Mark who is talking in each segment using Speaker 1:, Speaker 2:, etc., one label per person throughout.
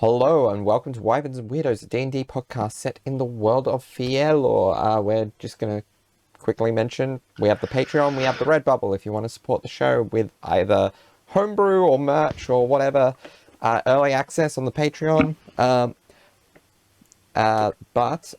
Speaker 1: Hello and welcome to Wyverns and Weirdos, a D&D podcast set in the world of Fierlor. We're just going to quickly mention we have the Patreon, we have the Redbubble if you want to support the show with either homebrew or merch or whatever. Early access on the Patreon. But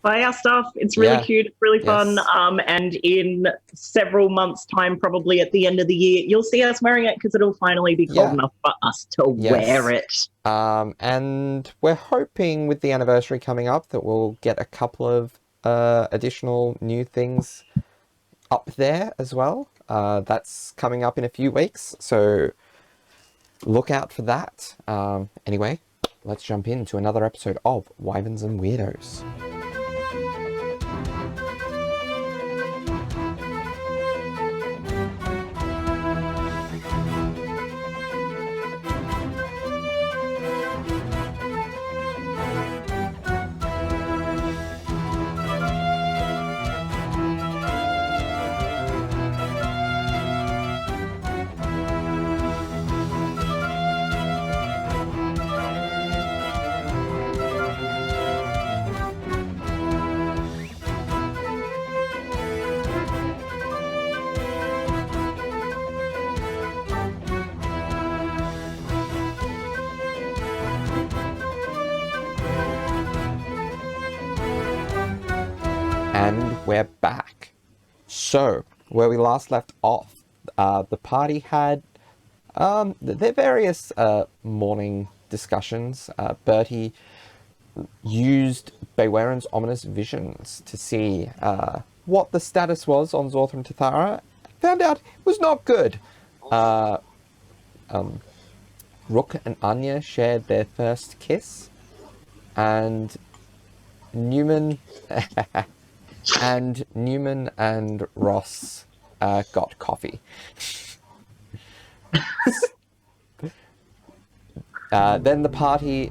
Speaker 2: buy our stuff. It's really cute. It's really fun.
Speaker 1: Yes.
Speaker 2: And in several months' time, probably at the end of the year, you'll see us wearing it because it'll finally be cold enough for us to wear it.
Speaker 1: And we're hoping with the anniversary coming up that we'll get a couple of additional new things up there as well. That's coming up in a few weeks, so look out for that. Anyway, let's jump into another episode of Wyverns and Weirdos. And we're back. So, where we last left off, the party had their various morning discussions. Bertie used Baywaren's ominous visions to see what the status was on Zorthram Tathara. Found out it was not good. Rook and Anya shared their first kiss, and Neumann and Ross got coffee. Then the party.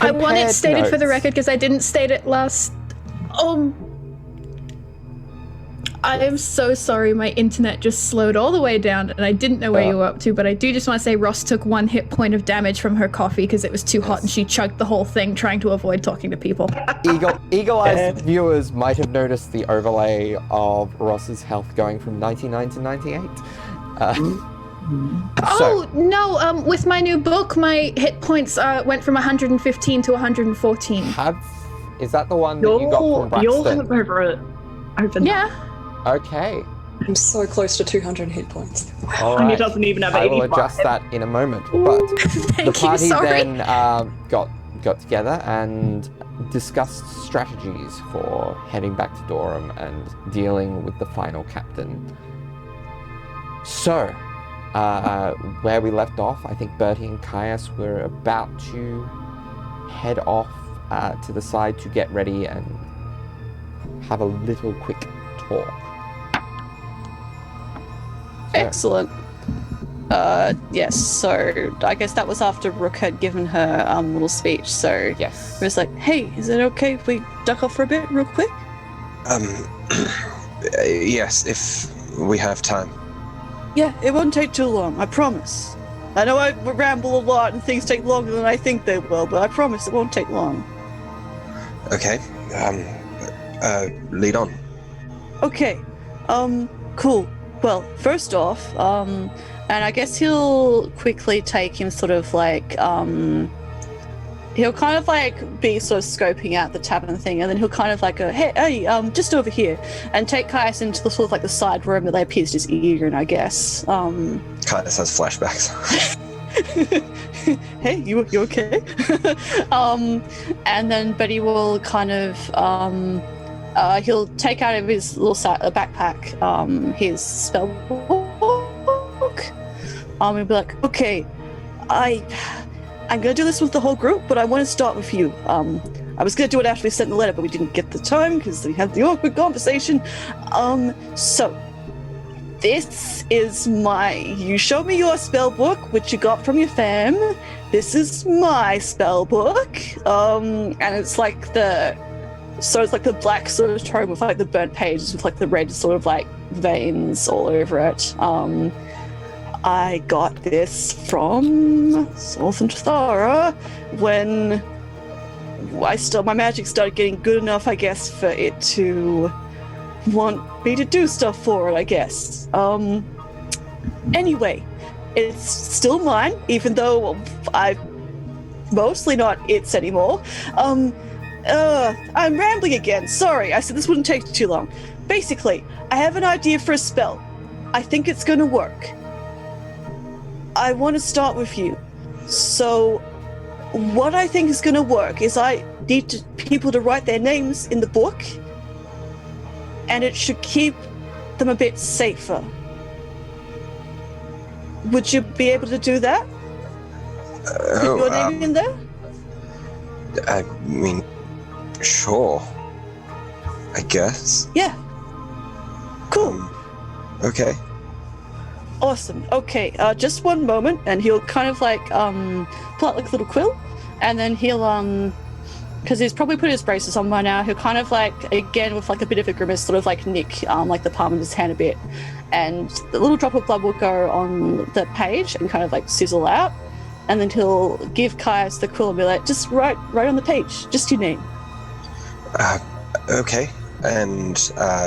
Speaker 3: I want it stated for the record because I didn't state it last. I am so sorry. My internet just slowed all the way down, and I didn't know where you were up to. But I do just want to say Ross took 1 hit point of damage from her coffee because it was too hot, and she chugged the whole thing trying to avoid talking to people.
Speaker 1: Eagle-eyed viewers might have noticed the overlay of Ross's health going from 99 to 98.
Speaker 3: No! With my new book, my hit points went from 115 to 114.
Speaker 1: Is that the one that you got from Braxton?
Speaker 2: You'll have it open.
Speaker 3: Yeah.
Speaker 1: Okay.
Speaker 4: I'm so close to 200 hit points.
Speaker 1: All right.
Speaker 2: He doesn't even have
Speaker 1: I
Speaker 2: 85.
Speaker 1: will adjust that in a moment. But the party then got together and discussed strategies for heading back to Durham and dealing with the final captain. So, where we left off, I think Bertie and Caius were about to head off to the side to get ready and have a little quick talk.
Speaker 4: Excellent. Yes, so I guess that was after Rook had given her little speech, so
Speaker 1: Yes.
Speaker 4: it was like, hey, is it okay if we duck off for a bit real quick?
Speaker 5: Yes, if we have time.
Speaker 4: Yeah, it won't take too long, I promise. I know I ramble a lot and things take longer than I think they will, but I promise it won't take long.
Speaker 5: Okay, lead on.
Speaker 4: Okay, cool. Well, first off, and I guess he'll quickly take him sort of like, he'll kind of like be sort of scoping out the tavern thing, and then he'll kind of like go, hey, just over here, and take Caius into the sort of like the side room that they pierced his ear in, I guess.
Speaker 5: Caius has flashbacks.
Speaker 4: Hey, you okay? And then, but he will kind of, he'll take out of his little backpack his spell book. He'll be like, okay, I'm gonna do this with the whole group, but I want to start with you. I was gonna do it after we sent the letter, but we didn't get the time because we had the awkward conversation. So this is you showed me your spell book, which you got from your fam. This is my spell book. And it's like it's like the black sort of tone with like the burnt pages with like the red sort of like veins all over it. I got this from Sultan Thara when my magic started getting good enough, I guess, for it to want me to do stuff for it, I guess. Anyway, it's still mine, even though I'm mostly not its anymore. I'm rambling again. Sorry, I said this wouldn't take too long. Basically, I have an idea for a spell. I think it's gonna work. I want to start with you. So, what I think is gonna work is I need people to write their names in the book, and it should keep them a bit safer. Would you be able to do that? Put your name in there?
Speaker 5: I mean, sure. I guess.
Speaker 4: Yeah. Cool.
Speaker 5: Okay.
Speaker 4: Awesome. Okay, just one moment, and he'll kind of like pull out like a little quill, and then he'll because he's probably put his braces on by now, he'll kind of like, again with like a bit of a grimace, sort of like nick like the palm of his hand a bit, and the little drop of blood will go on the page and kind of like sizzle out, and then he'll give Caius the quill and be like, just write on the page, just your name.
Speaker 5: Okay. And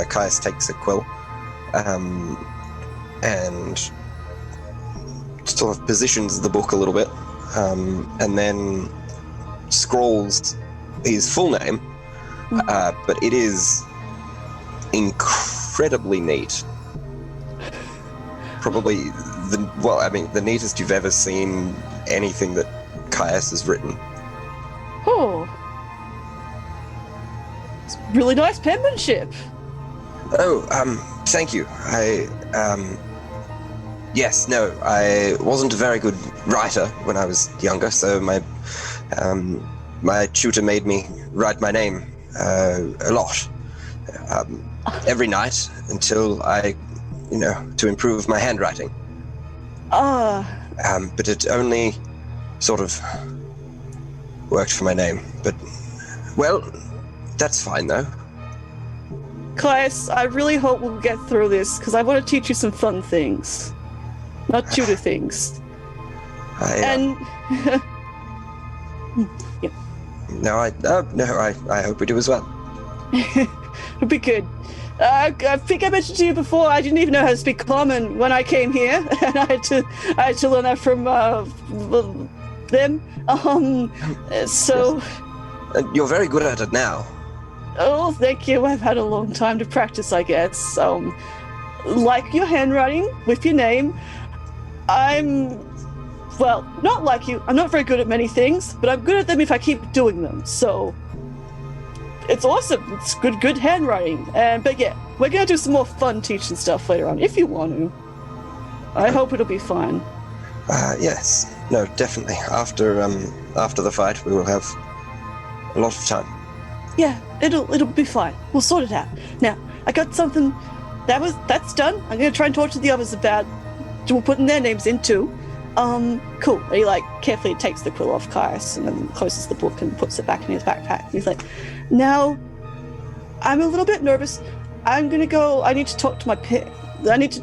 Speaker 5: Caius takes a quill, and sort of positions the book a little bit, and then scrawls his full name, but it is incredibly neat. Probably the neatest you've ever seen anything that Caius has written.
Speaker 4: Oh. It's really nice penmanship.
Speaker 5: Oh, thank you. Yes, no, I wasn't a very good writer when I was younger, so my tutor made me write my name a lot, every night until I, to improve my handwriting. But it only sort of worked for my name. But, well, that's fine though.
Speaker 4: Caius, I really hope we'll get through this, because I want to teach you some fun things. Not tutor things. Yeah.
Speaker 5: No, I hope we do as well.
Speaker 4: It'll be good. I think I mentioned to you before, I didn't even know how to speak Common when I came here, and I had to learn that from them. So...
Speaker 5: You're very good at it now.
Speaker 4: Oh, thank you. I've had a long time to practice, I guess. Like your handwriting with your name, well, not like you. I'm not very good at many things, but I'm good at them if I keep doing them. So it's awesome. It's good handwriting. But yeah, we're gonna do some more fun teaching stuff later on if you want to. I hope it'll be fun.
Speaker 5: Yes. No, definitely. After the fight, we will have a lot of time.
Speaker 4: Yeah, it'll be fine. We'll sort it out. Now, I got something that's done. I'm gonna try and talk to the others about putting their names in too. Cool. And he like carefully takes the quill off Caius and then closes the book and puts it back in his backpack. He's like, now I'm a little bit nervous. I'm gonna go. I need to talk to my I need to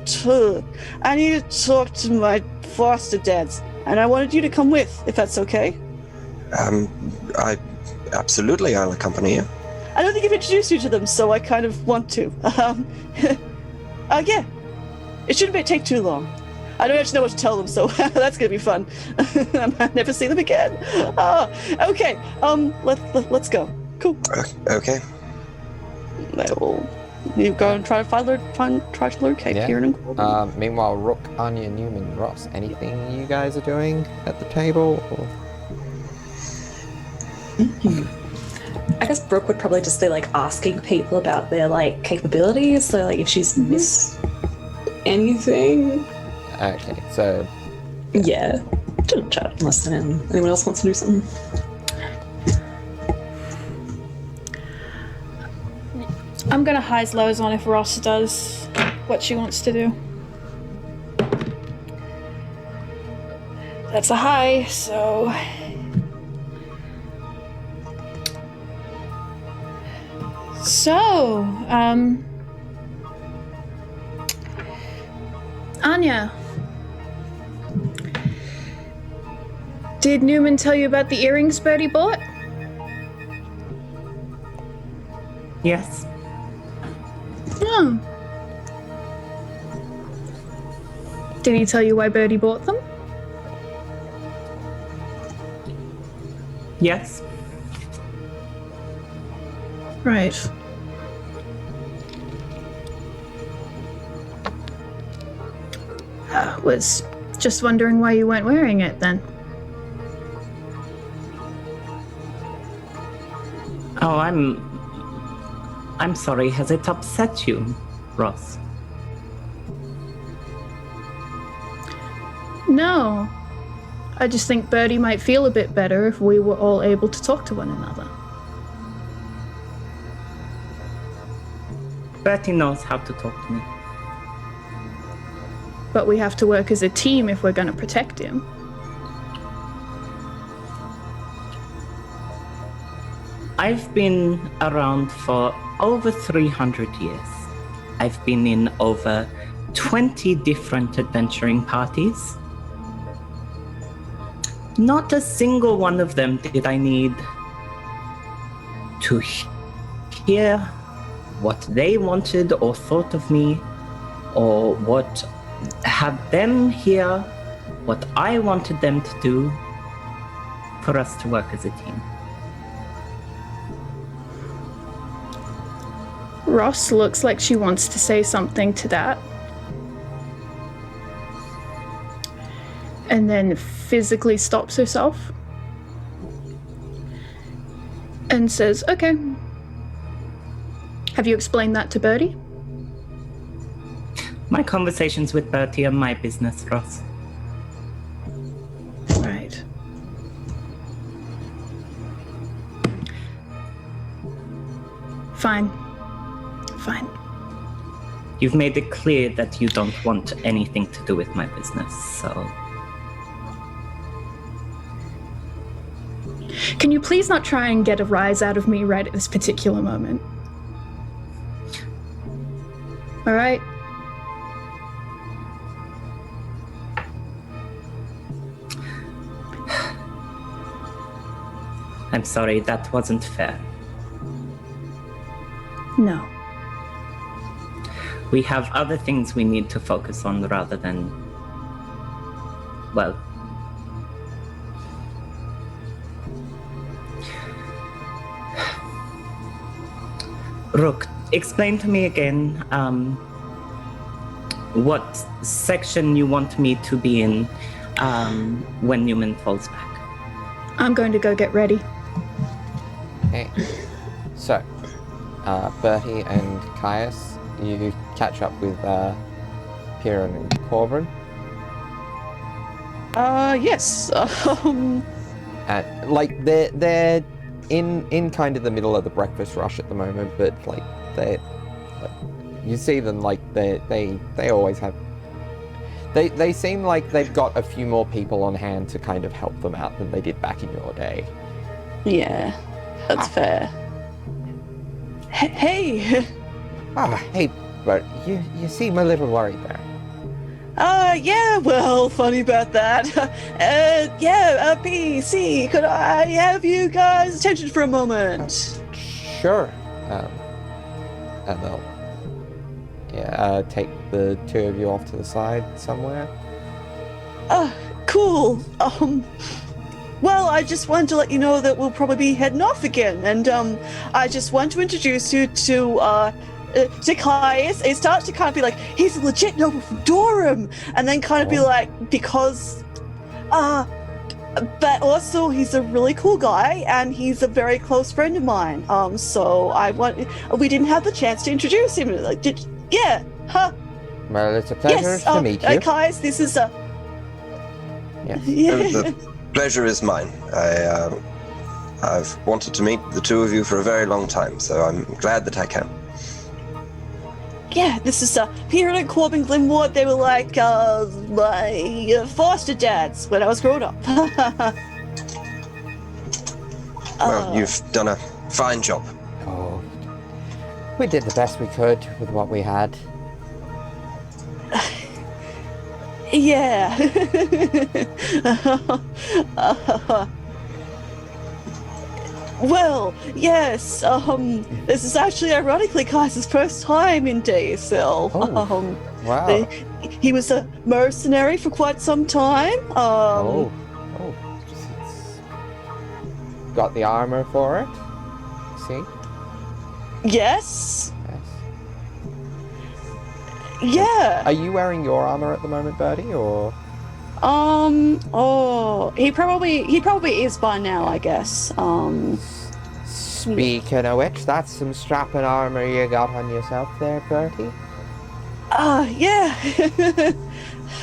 Speaker 4: talk to my foster dads, and I wanted you to come with, if that's okay.
Speaker 5: Absolutely, I'll accompany you.
Speaker 4: I don't think I've introduced you to them, so I kind of want to. Yeah. It shouldn't take too long. I don't actually know what to tell them, so that's gonna be fun. I might never see them again. Okay. Let's go. Cool.
Speaker 5: Okay.
Speaker 4: You go and try to locate Kieran and Corbin.
Speaker 1: Meanwhile, Rook, Anya, Neumann, Ross, anything you guys are doing at the table? Or?
Speaker 6: I guess Brooke would probably just be like asking people about their like capabilities, so like if she's missed anything.
Speaker 1: Okay, so
Speaker 6: yeah, just chat and listen in. Anyone else wants to do something?
Speaker 3: I'm gonna highs lows on if Ross does what she wants to do. That's a high, so Anya, Did Neumann tell you about the earrings Bertie bought?
Speaker 2: Yes.
Speaker 3: Oh. Did he tell you why Bertie bought them?
Speaker 2: Yes.
Speaker 3: Right. Was just wondering why you weren't wearing it then.
Speaker 2: Oh, I'm sorry. Has it upset you, Ross?
Speaker 3: No. I just think Bertie might feel a bit better if we were all able to talk to one another.
Speaker 2: Bertie knows how to talk to me.
Speaker 3: But we have to work as a team if we're going to protect him.
Speaker 2: I've been around for over 300 years. I've been in over 20 different adventuring parties. Not a single one of them did I need to hear what they wanted or thought of me, or have them hear what I wanted them to do for us to work as a team.
Speaker 3: Ross looks like she wants to say something to that. And then physically stops herself. And says, okay. Have you explained that to Bertie?
Speaker 2: My conversations with Bertie are my business, Ross.
Speaker 3: Right. Fine.
Speaker 2: You've made it clear that you don't want anything to do with my business, so...
Speaker 3: Can you please not try and get a rise out of me right at this particular moment? All right?
Speaker 2: I'm sorry, that wasn't fair.
Speaker 3: No.
Speaker 2: We have other things we need to focus on rather than... well... Rook, explain to me again what section you want me to be in when Neumann falls back.
Speaker 3: I'm going to go get ready.
Speaker 1: Okay. So, Bertie and Caius, you catch up with Piran and Corbin.
Speaker 4: Yes.
Speaker 1: Like they're in kind of the middle of the breakfast rush at the moment, but like you see them like they always have. They seem like they've got a few more people on hand to kind of help them out than they did back in your day.
Speaker 4: Yeah, that's fair. Hey.
Speaker 1: Hey, but you seem a little worried there.
Speaker 4: Yeah, well, funny about that. PC, could I have you guys' attention for a moment?
Speaker 1: Sure. And they'll take the two of you off to the side somewhere.
Speaker 4: Cool. Well, I just wanted to let you know that we'll probably be heading off again, and I just want to introduce you to Caius. It starts to kind of be like, he's a legit noble from Durham, and then kind of be like, because, but also he's a really cool guy, and he's a very close friend of mine. So we didn't have the chance to introduce him. Like,
Speaker 1: Well, it's a pleasure to meet you.
Speaker 4: Caius, this is
Speaker 1: Yes.
Speaker 4: Yeah.
Speaker 5: The pleasure is mine. I've wanted to meet the two of you for a very long time, so I'm glad that I can.
Speaker 4: Yeah, this is Peter and Corbin Glenmore. They were like my foster dads when I was growing up.
Speaker 5: Well, you've done a fine job.
Speaker 1: Oh, we did the best we could with what we had.
Speaker 4: Yeah. Well, yes. This is actually ironically Kai's first time in DSL.
Speaker 1: Oh, wow.
Speaker 4: He was a mercenary for quite some time.
Speaker 1: It's got the armor for it. See?
Speaker 4: Yes.
Speaker 1: Yes.
Speaker 4: Yeah.
Speaker 1: Are you wearing your armor at the moment, Birdie, or?
Speaker 4: He probably is by now, I guess.
Speaker 1: Speaking of which, that's some strapping armor you got on yourself there, Bertie.
Speaker 4: Yeah.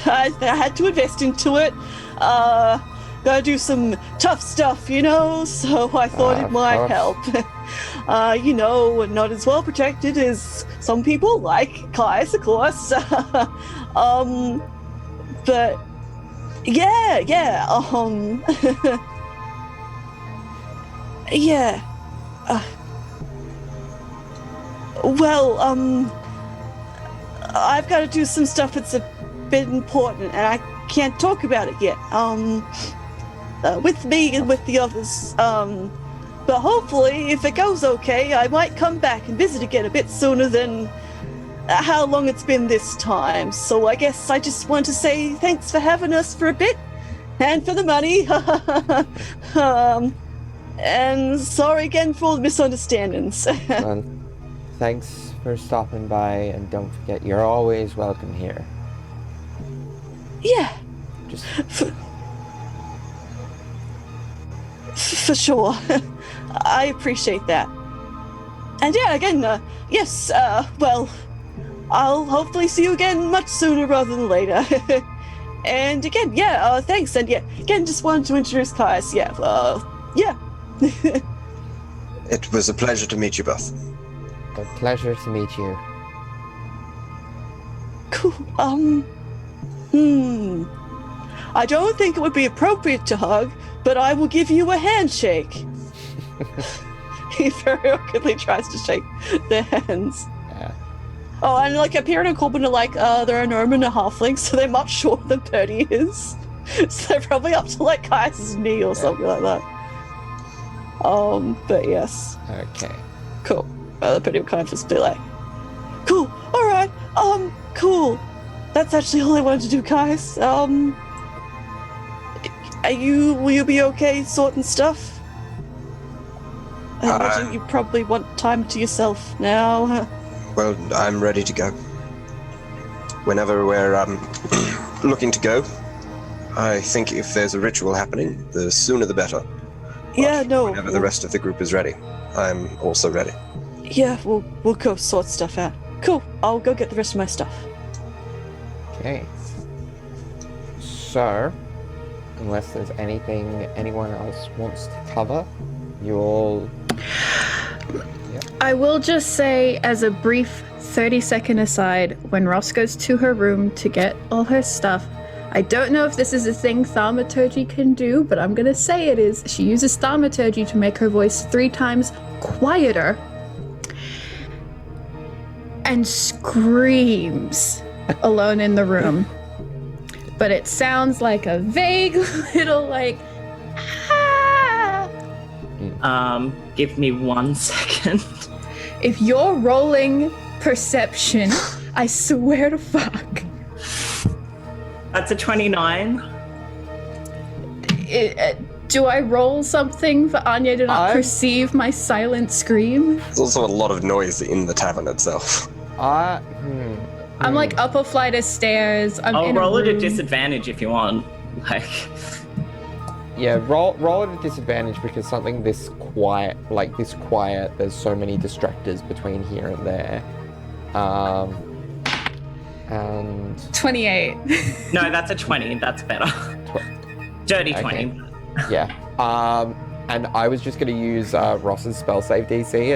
Speaker 4: I had to invest into it. Gotta do some tough stuff, so I thought it might help. Not as well protected as some people, like Kai's, of course. But yeah. Yeah. I've got to do some stuff that's a bit important, and I can't talk about it yet. With me and with the others. But hopefully, if it goes okay, I might come back and visit again a bit sooner than how long it's been this time. So I guess I just want to say thanks for having us for a bit, and for the money. And sorry again for all the misunderstandings.
Speaker 1: Well, thanks for stopping by, and don't forget, you're always welcome here.
Speaker 4: Yeah.
Speaker 1: Just
Speaker 4: for sure. I appreciate that. And yeah, again, yes, well, I'll hopefully see you again much sooner rather than later. And again, thanks. And yeah, again, just wanted to introduce Kai's. Yeah.
Speaker 5: It was a pleasure to meet you both.
Speaker 1: a pleasure to meet you.
Speaker 4: Cool. I don't think it would be appropriate to hug, but I will give you a handshake. He very awkwardly tries to shake their hands.
Speaker 1: Yeah.
Speaker 4: Oh, and Appearing and Corbin are they're a Neumann and a halfling, so they're much shorter than Birdie is. So they're probably up to Kai's knee or something like that. But yes.
Speaker 1: Okay.
Speaker 4: Cool. Birdie will kind of just be like, cool, alright, cool. That's actually all I wanted to do, guys. Will you be okay sorting stuff? I imagine you probably want time to yourself now.
Speaker 5: Well, I'm ready to go. Whenever we're looking to go, I think if there's a ritual happening, the sooner the better.
Speaker 4: Yeah, no.
Speaker 5: Whenever the rest of the group is ready, I'm also ready.
Speaker 4: Yeah, we'll go sort stuff out. Cool. I'll go get the rest of my stuff.
Speaker 1: Okay. So, unless there's anything anyone else wants to cover, you all... Yep.
Speaker 3: I will just say, as a brief 30-second aside, when Ross goes to her room to get all her stuff, I don't know if this is a thing thaumaturgy can do, but I'm gonna say it is. She uses thaumaturgy to make her voice 3 times quieter and screams alone in the room. But it sounds like a vague little ah!
Speaker 2: Give me 1 second.
Speaker 3: If you're rolling perception, I swear to fuck.
Speaker 2: That's a 29.
Speaker 3: Do I roll something for Anya to not perceive my silent scream?
Speaker 5: There's also a lot of noise in the tavern itself.
Speaker 3: I'm up a flight of stairs.
Speaker 2: I'll roll at a disadvantage if you want.
Speaker 1: Yeah, roll at a disadvantage because something this quiet, there's so many distractors between here and there. And
Speaker 3: 28.
Speaker 2: No, that's a 20. That's better. Dirty 20.
Speaker 1: Okay. Yeah. And I was just going to use Ross's spell save DC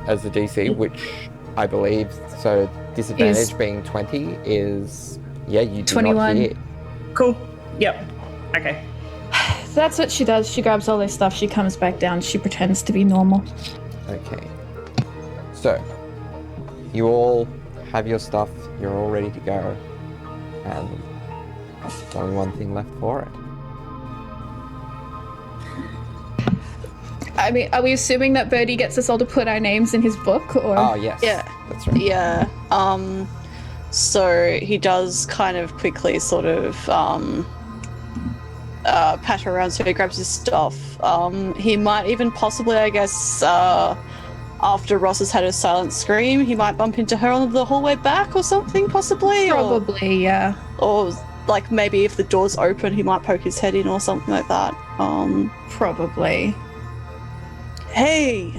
Speaker 1: as the DC, which I believe, so disadvantage being 20 is, you do
Speaker 3: 21.
Speaker 1: not hear.
Speaker 2: Cool. Yep. Okay.
Speaker 3: That's what she does. She grabs all this stuff, she comes back down, she pretends to be normal.
Speaker 1: Okay. So, you all have your stuff, you're all ready to go. and there's only one thing left for it.
Speaker 3: I mean, are we assuming that Birdie gets us all to put our names in his book, or?
Speaker 1: Oh, yes.
Speaker 4: Yeah.
Speaker 1: That's right.
Speaker 4: Yeah. So he does kind of quickly sort of pat around, so he grabs his stuff. He might even possibly, I guess, after Ross has had a silent scream, he might bump into her on the hallway back or something, possibly.
Speaker 3: Probably, yeah.
Speaker 4: Or like maybe if the door's open, he might poke his head in or something like that.
Speaker 3: Probably.
Speaker 4: Hey,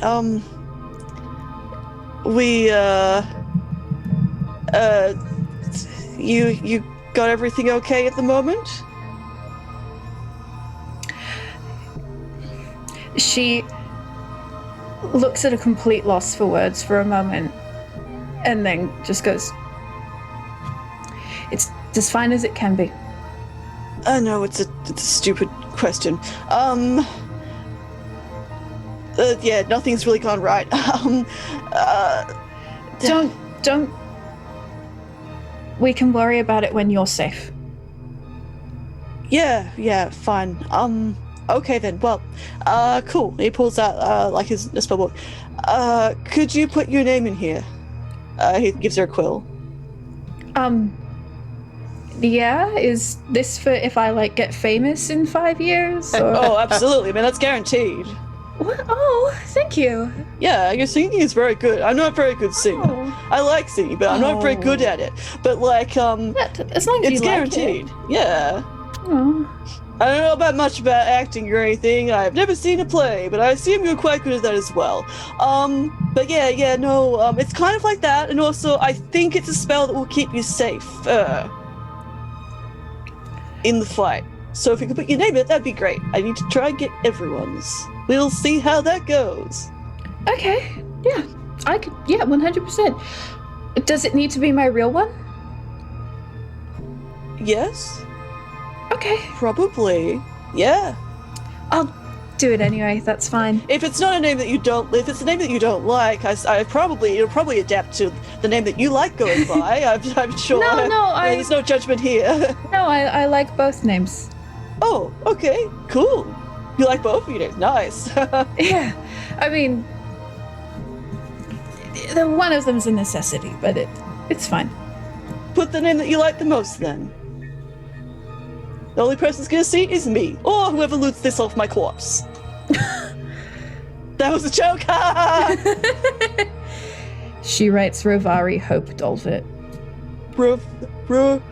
Speaker 4: you got everything okay at the moment?
Speaker 3: She looks at a complete loss for words for a moment, and then just goes, "It's as fine as it can be."
Speaker 4: I know it's a stupid question. Yeah, nothing's really gone right.
Speaker 3: Don't. We can worry about it when you're safe.
Speaker 4: Yeah, fine. Okay then. Well, cool. He pulls out like his spell book. Could you put your name in here? He gives her a quill.
Speaker 3: Yeah. Is this for if I like get famous in 5 years? Or?
Speaker 4: Oh, absolutely. I mean, that's guaranteed.
Speaker 3: What? Oh, thank you.
Speaker 4: Yeah, your singing is very good. I'm not a very good singer.
Speaker 3: Oh.
Speaker 4: I like singing, but I'm not very good at it. But like,
Speaker 3: As long as
Speaker 4: it's
Speaker 3: you
Speaker 4: guaranteed.
Speaker 3: Like it.
Speaker 4: Yeah.
Speaker 3: Oh.
Speaker 4: I don't know about much about acting or anything. I've never seen a play, but I assume you're quite good at that as well. But yeah, no, it's kind of like that, and also I think it's a spell that will keep you safe in the fight. So if you could put your name in it, that'd be great. I need to try and get everyone's. We'll see how that goes.
Speaker 3: Okay. Yeah. I could. Yeah, 100%. Does it need to be my real one?
Speaker 4: Yes.
Speaker 3: Okay.
Speaker 4: Probably. Yeah.
Speaker 3: I'll do it anyway. That's fine.
Speaker 4: If it's not a name that you don't, if it's a name that you don't like, it'll probably adapt to the name that you like going by. I'm sure.
Speaker 3: No,
Speaker 4: there's no judgment here.
Speaker 3: No, I like both names.
Speaker 4: Oh, okay, cool. You like both of your names? Nice.
Speaker 3: Yeah. I mean, one of them's a necessity, but it's fine.
Speaker 4: Put the name that you like the most, then. The only person who's gonna see it is me, or whoever loots this off my corpse. That was a joke.
Speaker 3: She writes Rovari Hope Dolvit. Rovari.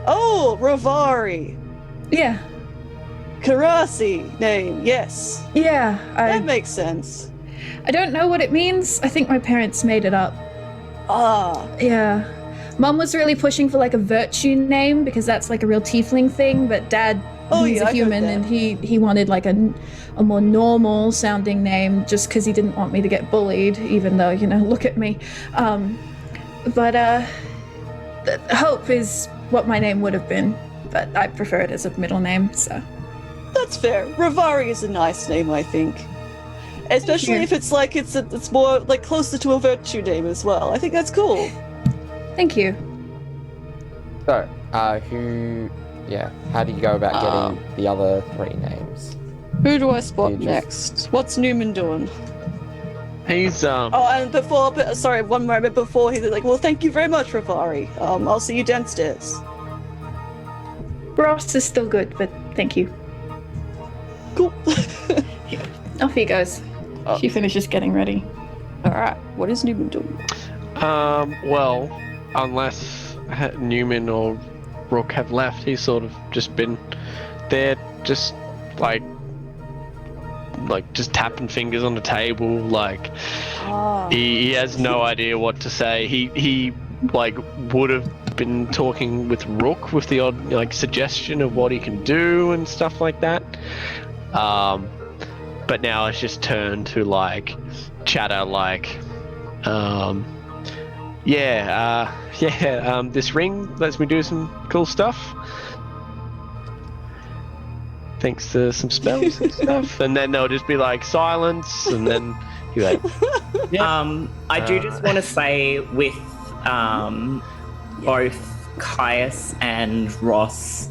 Speaker 4: Oh, Rovari.
Speaker 3: Yeah.
Speaker 4: Karasi name, yes.
Speaker 3: Yeah.
Speaker 4: That makes sense.
Speaker 3: I don't know what it means. I think my parents made it up.
Speaker 4: Ah.
Speaker 3: Yeah. Mum was really pushing for like a virtue name because that's like a real tiefling thing, but Dad, he's a human and he wanted like a more normal sounding name just because he didn't want me to get bullied, even though, look at me. But Hope is what my name would have been, but I prefer it as a middle name, so.
Speaker 4: That's fair. Rovari is a nice name, I think. Especially if it's like it's more like closer to a virtue name as well. I think that's cool.
Speaker 3: Thank you.
Speaker 1: So, how do you go about getting the other 3 names?
Speaker 4: Who do I spot next? What's Neumann doing?
Speaker 7: He's
Speaker 4: Oh, and one moment before he's like, well, thank you very much, Rovari. I'll see you downstairs.
Speaker 3: Ross is still good, but thank you.
Speaker 4: Cool.
Speaker 3: Off he goes. She finishes getting ready.
Speaker 4: Alright, what is Neumann doing?
Speaker 7: Well, unless Neumann or Rook have left, he's sort of just been there, just like just tapping fingers on the table, like he has no idea what to say. He like would have been talking with Rook with the odd like suggestion of what he can do and stuff like that. But now it's just turned to like chatter like this ring lets me do some cool stuff thanks to some spells and stuff, and then there'll just be like silence, and then you're like,
Speaker 2: I do just want to say with both Caius and Ross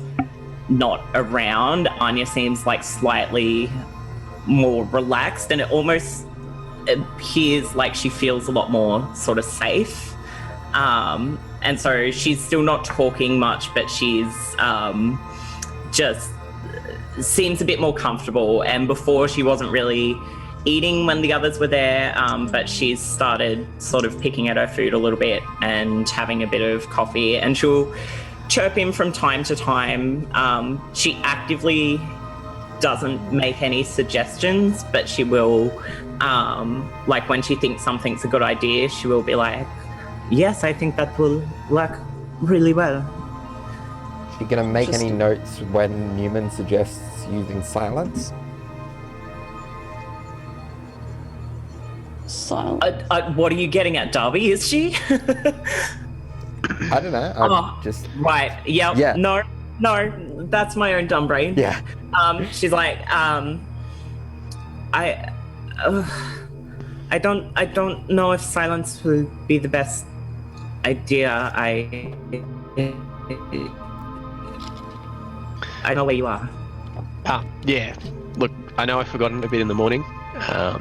Speaker 2: not around, Anya seems like slightly more relaxed, and it almost appears like she feels a lot more sort of safe. And so she's still not talking much, but she's just seems a bit more comfortable. And before she wasn't really eating when the others were there, but she's started sort of picking at her food a little bit and having a bit of coffee, and she'll chirp him from time to time. She actively doesn't make any suggestions, but she will, like when she thinks something's a good idea, she will be like, yes, I think that will work really well.
Speaker 1: You gonna make any notes when Neumann suggests using silence?
Speaker 4: Silence.
Speaker 2: What are you getting at, Darby? Is she?
Speaker 1: I don't know. I'm just
Speaker 2: right. Yep.
Speaker 1: Yeah.
Speaker 2: No, that's my own dumb brain.
Speaker 1: Yeah.
Speaker 2: She's like, I don't know if silence will be the best idea. I know where you are.
Speaker 7: Yeah. Look, I know I've forgotten a bit in the morning.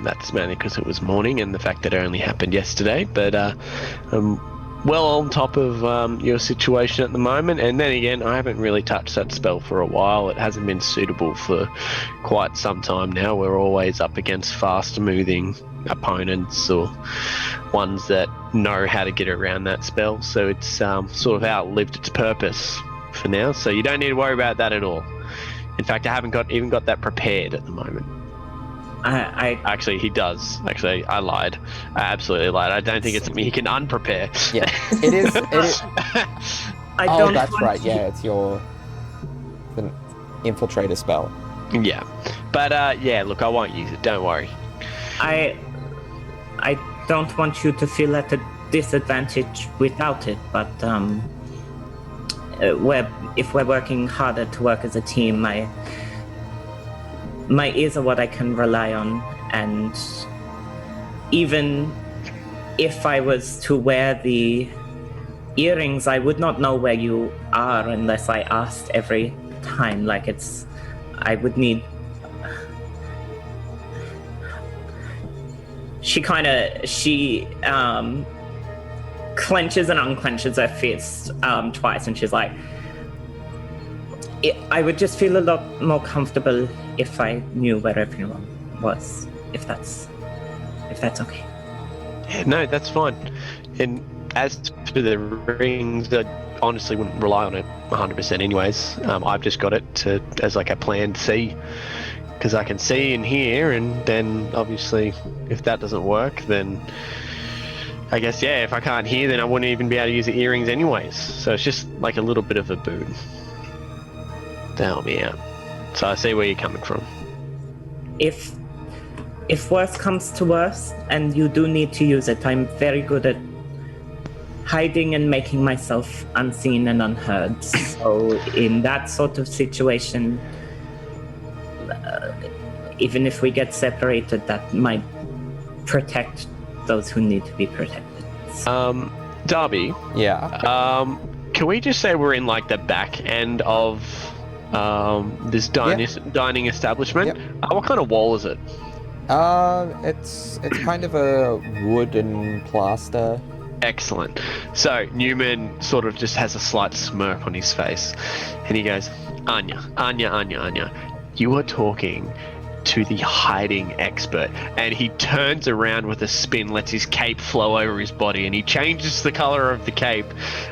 Speaker 7: That's mainly because it was morning and the fact that it only happened yesterday. But well on top of your situation at the moment. And then again, I haven't really touched that spell for a while. It hasn't been suitable for quite some time now. We're always up against fast-moving opponents or ones that know how to get around that spell. So it's sort of outlived its purpose for now. So you don't need to worry about that at all. In fact, I haven't even got that prepared at the moment. Actually, he does. Actually, I lied. I absolutely lied. I don't think it's something he can unprepare.
Speaker 1: Yeah, it is. That's right. Yeah, it's the infiltrator spell.
Speaker 7: Yeah, but yeah. Look, I won't use it. Don't worry.
Speaker 2: I don't want you to feel at a disadvantage without it, but if we're working harder to work as a team, my ears are what I can rely on, and even if I was to wear the earrings, I would not know where you are unless I asked every time. I would need... She clenches and unclenches her fist twice, and she's like, I would just feel a lot more comfortable if I knew where everyone was, if that's okay.
Speaker 7: Yeah, no, that's fine. And as to the rings, I honestly wouldn't rely on it 100% anyways. I've just got it as like a plan C, because I can see and hear, and then obviously if that doesn't work, then I guess, yeah, if I can't hear, then I wouldn't even be able to use the earrings anyways. So it's just like a little bit of a boon to help me out. So I see where you're coming from.
Speaker 2: If worse comes to worse and you do need to use it, I'm very good at hiding and making myself unseen and unheard. So in that sort of situation, even if we get separated, that might protect those who need to be protected.
Speaker 7: Darby?
Speaker 1: Yeah?
Speaker 7: Can we just say we're in like the back end of this dining establishment?
Speaker 1: Yep.
Speaker 7: What kind of wall is it?
Speaker 1: It's kind of a wood and plaster.
Speaker 7: Excellent. So Neumann sort of just has a slight smirk on his face, and he goes, Anya, you are talking to the hiding expert. And he turns around with a spin, lets his cape flow over his body, and he changes the color of the cape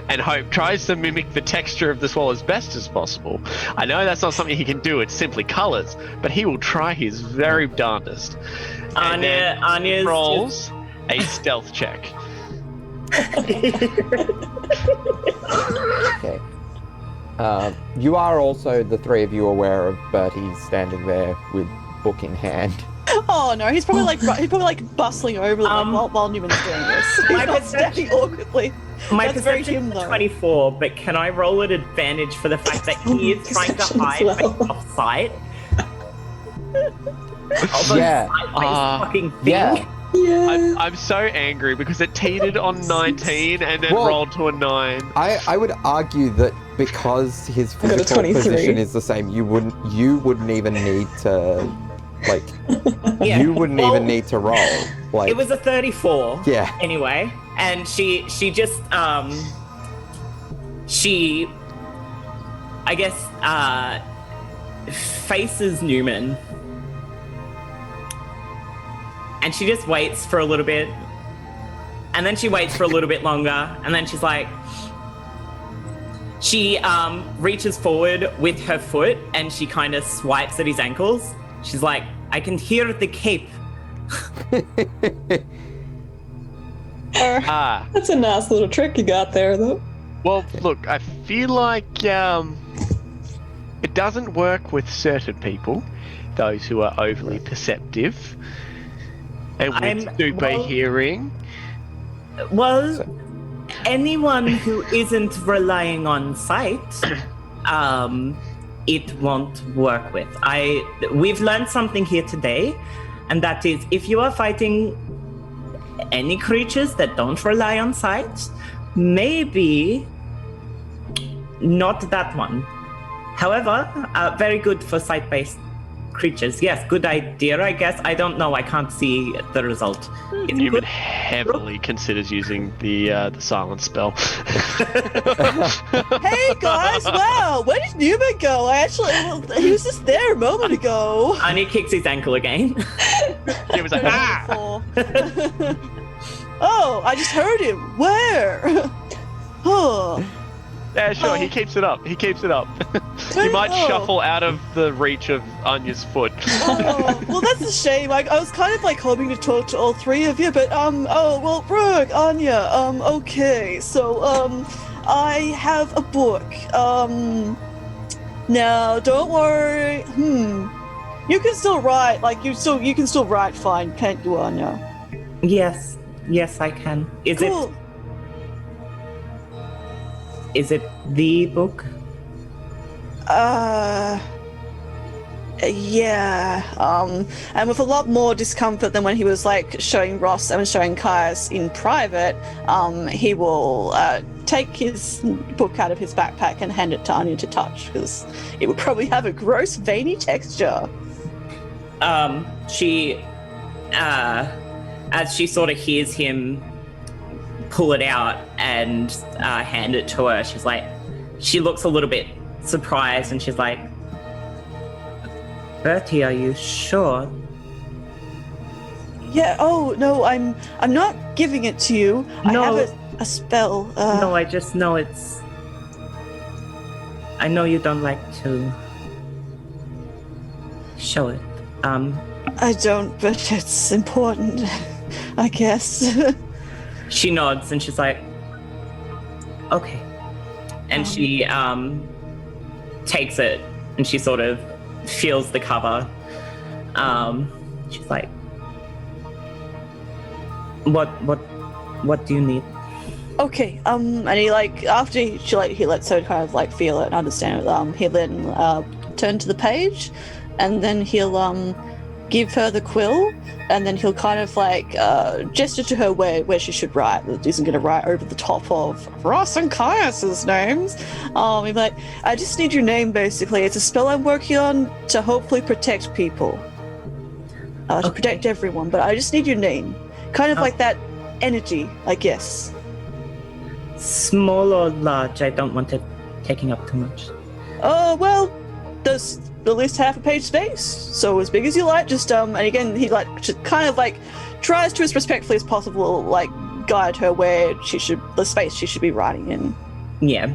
Speaker 7: and tries to mimic the texture of the swallow as best as possible. I know that's not something he can do, it's simply colors, but he will try his very darndest. Anya rolls a stealth check.
Speaker 1: Okay. You are also, the three of you, aware of Bertie standing there with book in hand.
Speaker 4: Oh no, he's probably like bustling over while Newman's doing this. He's not standing awkwardly.
Speaker 2: My
Speaker 4: That's very
Speaker 2: perception
Speaker 4: him, though.
Speaker 2: is 24, but can I roll an advantage for the fact that he is trying to hide off sight?
Speaker 1: Yeah.
Speaker 2: Fucking thing.
Speaker 1: Yeah.
Speaker 6: Yeah.
Speaker 7: I'm so angry because it teetered on 19 and then rolled to a 9.
Speaker 1: I would argue that because his
Speaker 6: got a
Speaker 1: physical
Speaker 6: 23.
Speaker 1: position is the same, you wouldn't even need to, like,
Speaker 2: Yeah.
Speaker 1: you wouldn't
Speaker 2: Well,
Speaker 1: even need to roll. Like,
Speaker 2: It was a 34.
Speaker 1: Yeah.
Speaker 2: Anyway, and she just she I guess faces Neumann. And she just waits for a little bit. And then she waits for a little bit longer. And then she's like, she reaches forward with her foot and she kind of swipes at his ankles. She's like, I can hear the cape.
Speaker 6: That's a nice little trick you got there, though.
Speaker 7: Well, look, I feel like it doesn't work with certain people, those who are overly perceptive and with super hearing.
Speaker 2: Well, anyone who isn't relying on sight, it won't work with. We've learned something here today, and that is if you are fighting any creatures that don't rely on sight, maybe not that one. However, very good for sight-based creatures. Yes, good idea, I guess. I don't know. I can't see the result.
Speaker 7: Neumann heavily considers using the silence spell.
Speaker 4: Hey guys, wow, where did Neumann go? He was just there a moment ago.
Speaker 2: And he kicks his ankle again.
Speaker 7: He was like, ah!
Speaker 4: Oh, I just heard him. Where? Oh.
Speaker 7: Yeah, sure, he keeps it up. He might shuffle out of the reach of Anya's foot.
Speaker 4: Oh, well, that's a shame. I was kind of like hoping to talk to all three of you, but Brooke, Anya, okay. So, I have a book. Now, don't worry. You can still write. Like you can still write fine, can't you, Anya?
Speaker 2: Yes, I can.
Speaker 4: Cool.
Speaker 2: Is it the book?
Speaker 4: Yeah. And with a lot more discomfort than when he was like showing Ross and showing Caius in private, he will take his book out of his backpack and hand it to Anya to touch, because it would probably have a gross veiny texture.
Speaker 2: She, as she sort of hears him pull it out and hand it to her, she looks a little bit surprised and she's like, Bertie, are you sure?
Speaker 4: Yeah, oh no, I'm not giving it to you.
Speaker 2: No.
Speaker 4: I have a spell.
Speaker 2: No, I just know I know you don't like to show it.
Speaker 4: I don't, but it's important, I guess.
Speaker 2: She nods and she's like, okay. And she takes it and she sort of feels the cover. She's like, what do you need?
Speaker 4: Okay, and he after he lets her kind of feel it and understand it, he'll then turn to the page, and then he'll give her the quill, and then he'll kind of gesture to her where she should write. That isn't going to write over the top of Ross and Caius's names. He'll be like, I just need your name, basically. It's a spell I'm working on to hopefully protect people. To protect everyone, but I just need your name. Kind of like that energy, I guess.
Speaker 2: Small or large? I don't want it taking up too much.
Speaker 4: Oh, well, there's at least half a page space, so as big as you like. Just and again, he kind of tries to as respectfully as possible guide her where the space she should be writing in.
Speaker 2: Yeah.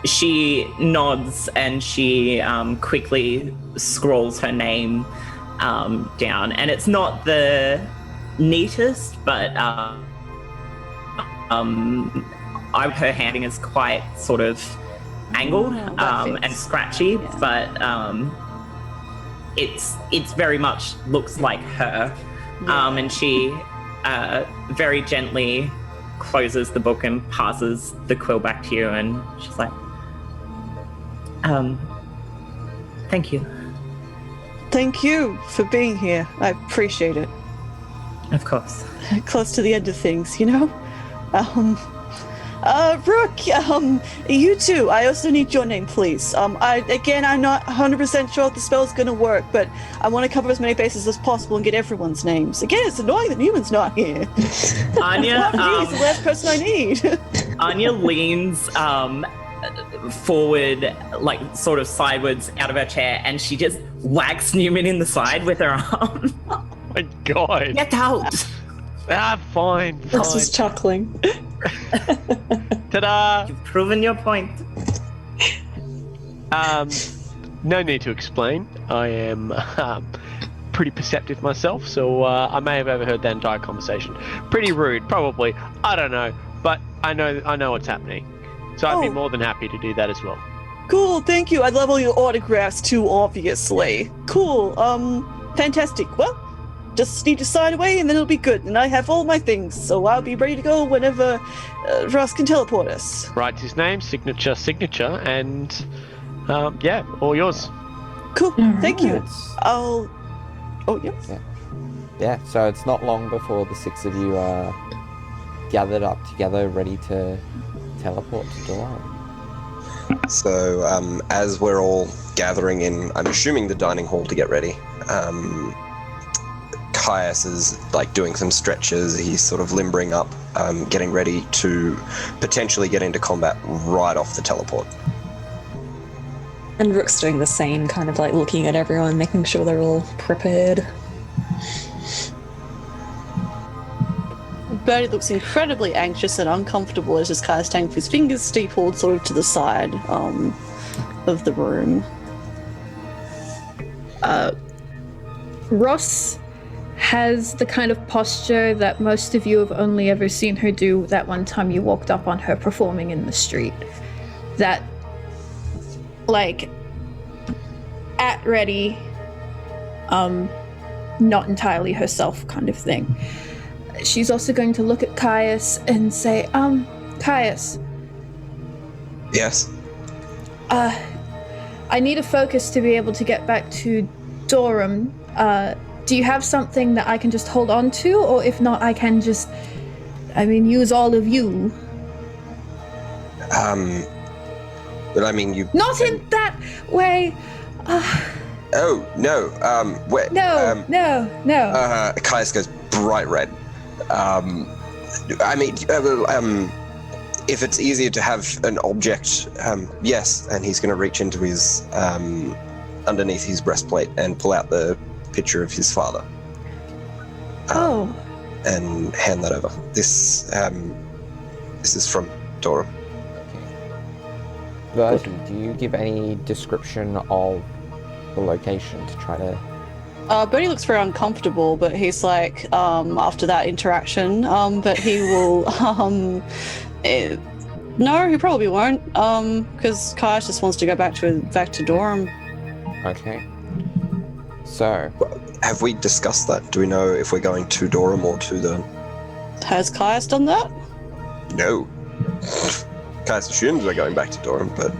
Speaker 2: She nods and she quickly scrawls her name down, and it's not the neatest, but her handing is quite sort of angled and scratchy, but it's very much looks like her. And she very gently closes the book and passes the quill back to you, and she's like, thank you.
Speaker 4: thank you for being here. I appreciate it.
Speaker 2: Of course.
Speaker 4: Close to the end of things, you know? Rook, you too. I also need your name, please. I'm not 100% sure if the spell's gonna work, but I want to cover as many bases as possible and get everyone's names. Again, it's annoying that Neumann's not here.
Speaker 2: Anya,
Speaker 4: he's the last person I need.
Speaker 2: Anya leans forward, like sort of sideways out of her chair, and she just whacks Neumann in the side with her arm.
Speaker 7: Oh my god.
Speaker 2: Get out!
Speaker 7: Fine.
Speaker 6: Ross is chuckling.
Speaker 7: Ta-da!
Speaker 2: You've proven your point.
Speaker 7: No need to explain. I am pretty perceptive myself, so I may have overheard that entire conversation. Pretty rude, probably. I don't know, but I know what's happening. So I'd be more than happy to do that as well.
Speaker 4: Cool, thank you. I'd love all your autographs too, obviously. Cool, fantastic. Well, just need to sign away and then it'll be good. And I have all my things, so I'll be ready to go whenever Ross can teleport us.
Speaker 7: Write his name, signature, and yeah, all yours.
Speaker 4: Cool, thank you. Oh, yeah.
Speaker 1: Yeah, so it's not long before the six of you are gathered up together, ready to teleport to Doran.
Speaker 5: So, as we're all gathering in, I'm assuming the dining hall to get ready, Caius is like doing some stretches. He's sort of limbering up, getting ready to potentially get into combat right off the teleport.
Speaker 6: And Rook's doing the same, kind of like looking at everyone, making sure they're all prepared.
Speaker 4: Bertie looks incredibly anxious and uncomfortable as just kind of standing with his fingers steepled sort of to the side of the room.
Speaker 3: Ross has the kind of posture that most of you have only ever seen her do that one time you walked up on her performing in the street. That, like, at ready, not entirely herself kind of thing. She's also going to look at Caius and say, Caius.
Speaker 5: Yes?
Speaker 3: I need a focus to be able to get back to Dorum. Do you have something that I can just hold on to? Or if not, I can just, use all of you.
Speaker 5: But I mean, you...
Speaker 3: Not in that way!
Speaker 5: Oh, no, wait.
Speaker 3: No.
Speaker 5: Caius goes bright red. If it's easier to have an object, yes, and he's going to reach into his, underneath his breastplate and pull out the picture of his father. And hand that over. This is from Dorum.
Speaker 1: Verdi, do you give any description of the location to try to...
Speaker 4: Bertie looks very uncomfortable, but he's like, after that interaction, but he will, no, he probably won't, because Caius just wants to go back to Dorum.
Speaker 1: Okay. So...
Speaker 5: Have we discussed that? Do we know if we're going to Dorum or to the...
Speaker 4: Has Caius done that?
Speaker 5: No. Caius assumes we're going back to Dorum, but...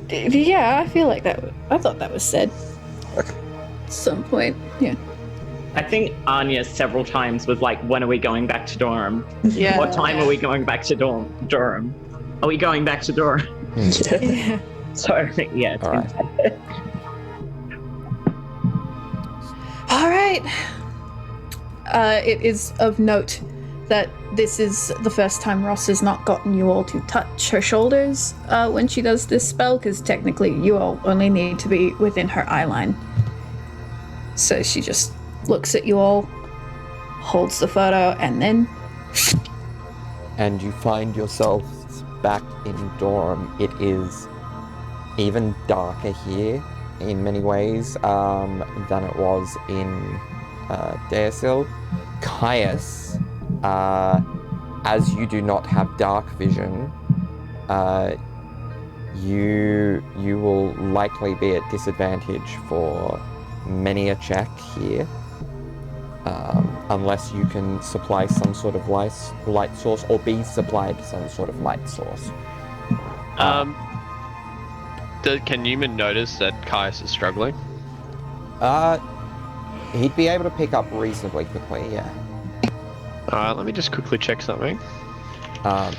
Speaker 3: Yeah, I feel like that. I thought that was said.
Speaker 5: Okay.
Speaker 3: At some point, yeah.
Speaker 2: I think Anya several times was like, when are we going back to Dorum?
Speaker 4: Yeah.
Speaker 2: What time are we going back to Dorum? Are we going back to Dorum?
Speaker 3: Yeah.
Speaker 2: So, yeah, it's
Speaker 1: All
Speaker 2: been
Speaker 1: right.
Speaker 3: All right. It is of note that this is the first time Ross has not gotten you all to touch her shoulders when she does this spell, because technically you all only need to be within her eye line. So she just looks at you all, holds the photo, and then...
Speaker 1: And you find yourselves back in Dorum. It is even darker here in many ways than it was in Deasil. Caius, as you do not have dark vision, you will likely be at disadvantage for many a check here, unless you can supply some sort of light source or be supplied some sort of light source.
Speaker 7: Can Neumann notice that Caius is struggling?
Speaker 1: He'd be able to pick up reasonably quickly, yeah.
Speaker 7: Let me just quickly check something.
Speaker 1: Um,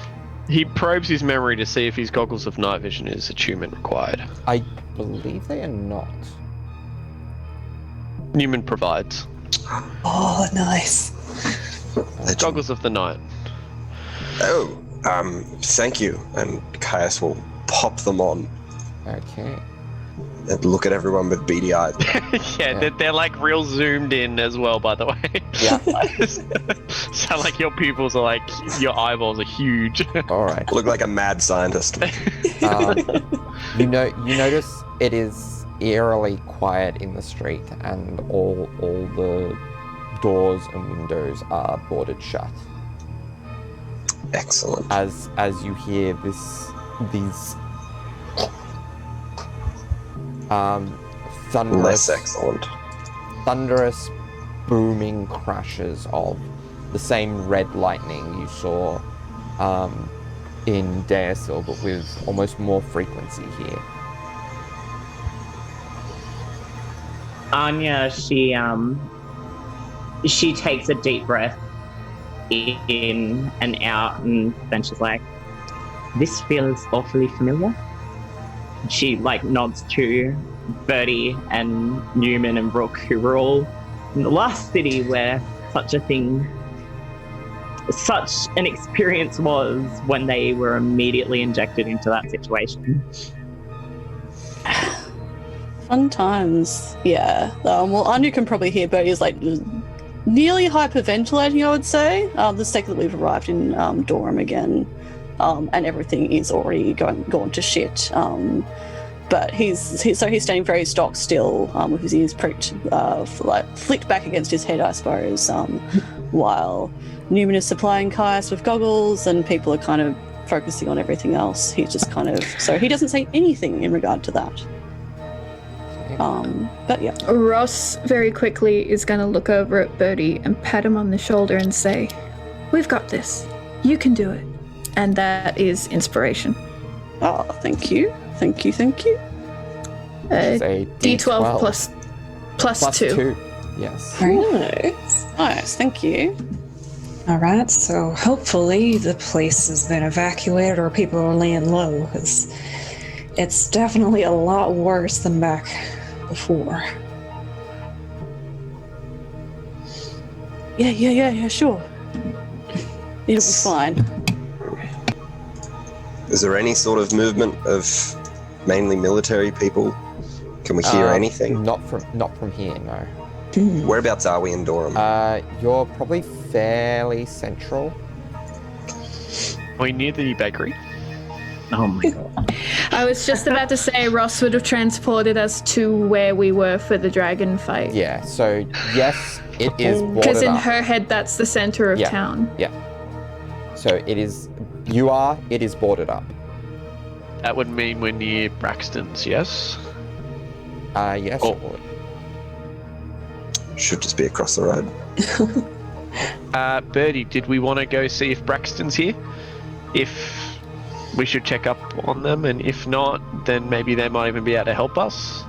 Speaker 7: He probes his memory to see if his goggles of night vision is attunement required.
Speaker 1: I believe they are not.
Speaker 7: Neumann provides.
Speaker 6: Oh, nice.
Speaker 7: Goggles of the night.
Speaker 5: Oh, thank you. And Caius will pop them on
Speaker 1: Okay.
Speaker 5: and look at everyone with beady eyes.
Speaker 7: Yeah, they're like real zoomed in as well, by the way.
Speaker 1: Yeah.
Speaker 7: Sound like your pupils are like, your eyeballs are huge.
Speaker 1: All right.
Speaker 5: Look like a mad scientist.
Speaker 1: You notice it is eerily quiet in the street, and all the doors and windows are boarded shut.
Speaker 5: Excellent.
Speaker 1: As you hear these
Speaker 5: Less excellent.
Speaker 1: thunderous booming crashes of the same red lightning you saw in Deasil, but with almost more frequency here.
Speaker 2: Anya, she takes a deep breath in and out, and then she's like, "This feels awfully familiar." She nods to Bertie and Neumann and Rook, who were all in the last city where such an experience was, when they were immediately injected into that situation.
Speaker 4: Fun times. Yeah. Well, Anya can probably hear Bertie is nearly hyperventilating, I would say. The second that we've arrived in Durham again, and everything is already gone to shit. But he's standing very stock still, with his ears pricked, flicked back against his head, I suppose, while Neumann is supplying Caius with goggles, and people are kind of focusing on everything else. He's just so he doesn't say anything in regard to that. But yeah.
Speaker 3: Ross very quickly is going to look over at Bertie and pat him on the shoulder and say, "We've got this. You can do it." And that is inspiration.
Speaker 4: Oh, thank you. Thank you.
Speaker 1: Say
Speaker 3: D12 plus 2.
Speaker 1: Yes.
Speaker 6: Very nice.
Speaker 4: Nice, thank you.
Speaker 6: All right, so hopefully the place has been evacuated or people are laying low, because it's definitely a lot worse than back before.
Speaker 4: Yeah, sure. It'll be fine.
Speaker 5: Is there any sort of movement of mainly military people? Can we hear anything?
Speaker 1: Not from here, no.
Speaker 5: Whereabouts are we in Durham?
Speaker 1: You're probably fairly central.
Speaker 7: Are we near the bakery?
Speaker 2: Oh my god.
Speaker 3: I was just about to say Ross would have transported us to where we were for the dragon fight.
Speaker 1: Yeah, so yes, it is boarded
Speaker 3: Because in
Speaker 1: up.
Speaker 3: her head, that's the center of town.
Speaker 1: Yeah. So it is boarded up.
Speaker 7: That would mean we're near Braxton's, yes?
Speaker 1: Yes,
Speaker 7: Oh.
Speaker 1: it would.
Speaker 5: Should just be across the road.
Speaker 7: Bertie, did we want to go see if Braxton's here? If we should check up on them, and if not, then maybe they might even be able to help us?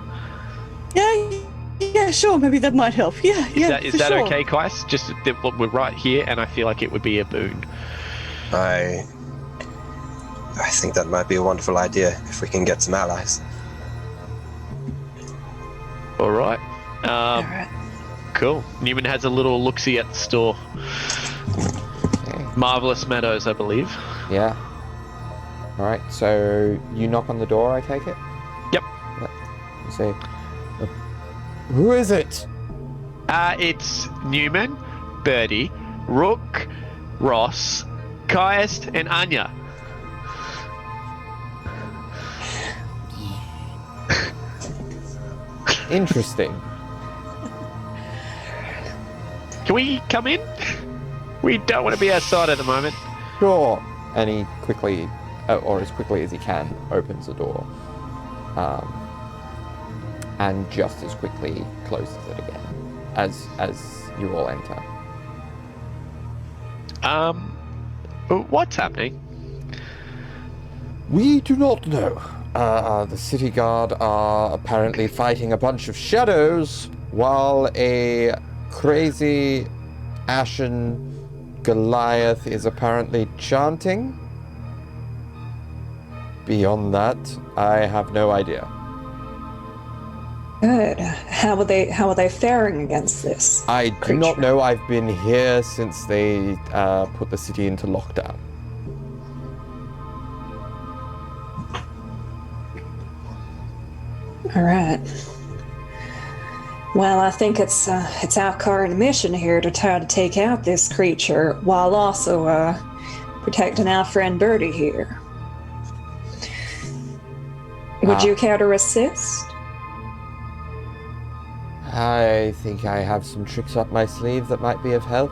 Speaker 4: Yeah, sure, maybe that might help.
Speaker 7: Is that okay, Kais? Just that we're right here, and I feel like it would be a boon.
Speaker 5: I think that might be a wonderful idea if we can get some allies.
Speaker 7: All right. Cool. Neumann has a little look-see at the store.
Speaker 1: Okay.
Speaker 7: Marvelous Meadows, I believe.
Speaker 1: Yeah. All right. So you knock on the door, I take it.
Speaker 7: Yep.
Speaker 1: You say, "Who is it?"
Speaker 7: It's Neumann, Bertie, Rook, Ross, Caius, and Anya.
Speaker 1: Interesting.
Speaker 7: Can we come in? We don't want to be outside at the moment.
Speaker 1: Sure. And he quickly, or as quickly as he can, opens the door. And just as quickly closes it again, as you all enter.
Speaker 7: What's happening?
Speaker 1: We do not know. The city guard are apparently fighting a bunch of shadows while a crazy ashen Goliath is apparently chanting. Beyond that, I have no idea.
Speaker 6: Good. How are they faring against this?
Speaker 1: I
Speaker 6: creature?
Speaker 1: do not know. I've been here since they put the city into lockdown.
Speaker 6: All right. Well, I think it's our current mission here to try to take out this creature while also protecting our friend Birdie here. Would you care to assist?
Speaker 1: I think I have some tricks up my sleeve that might be of help.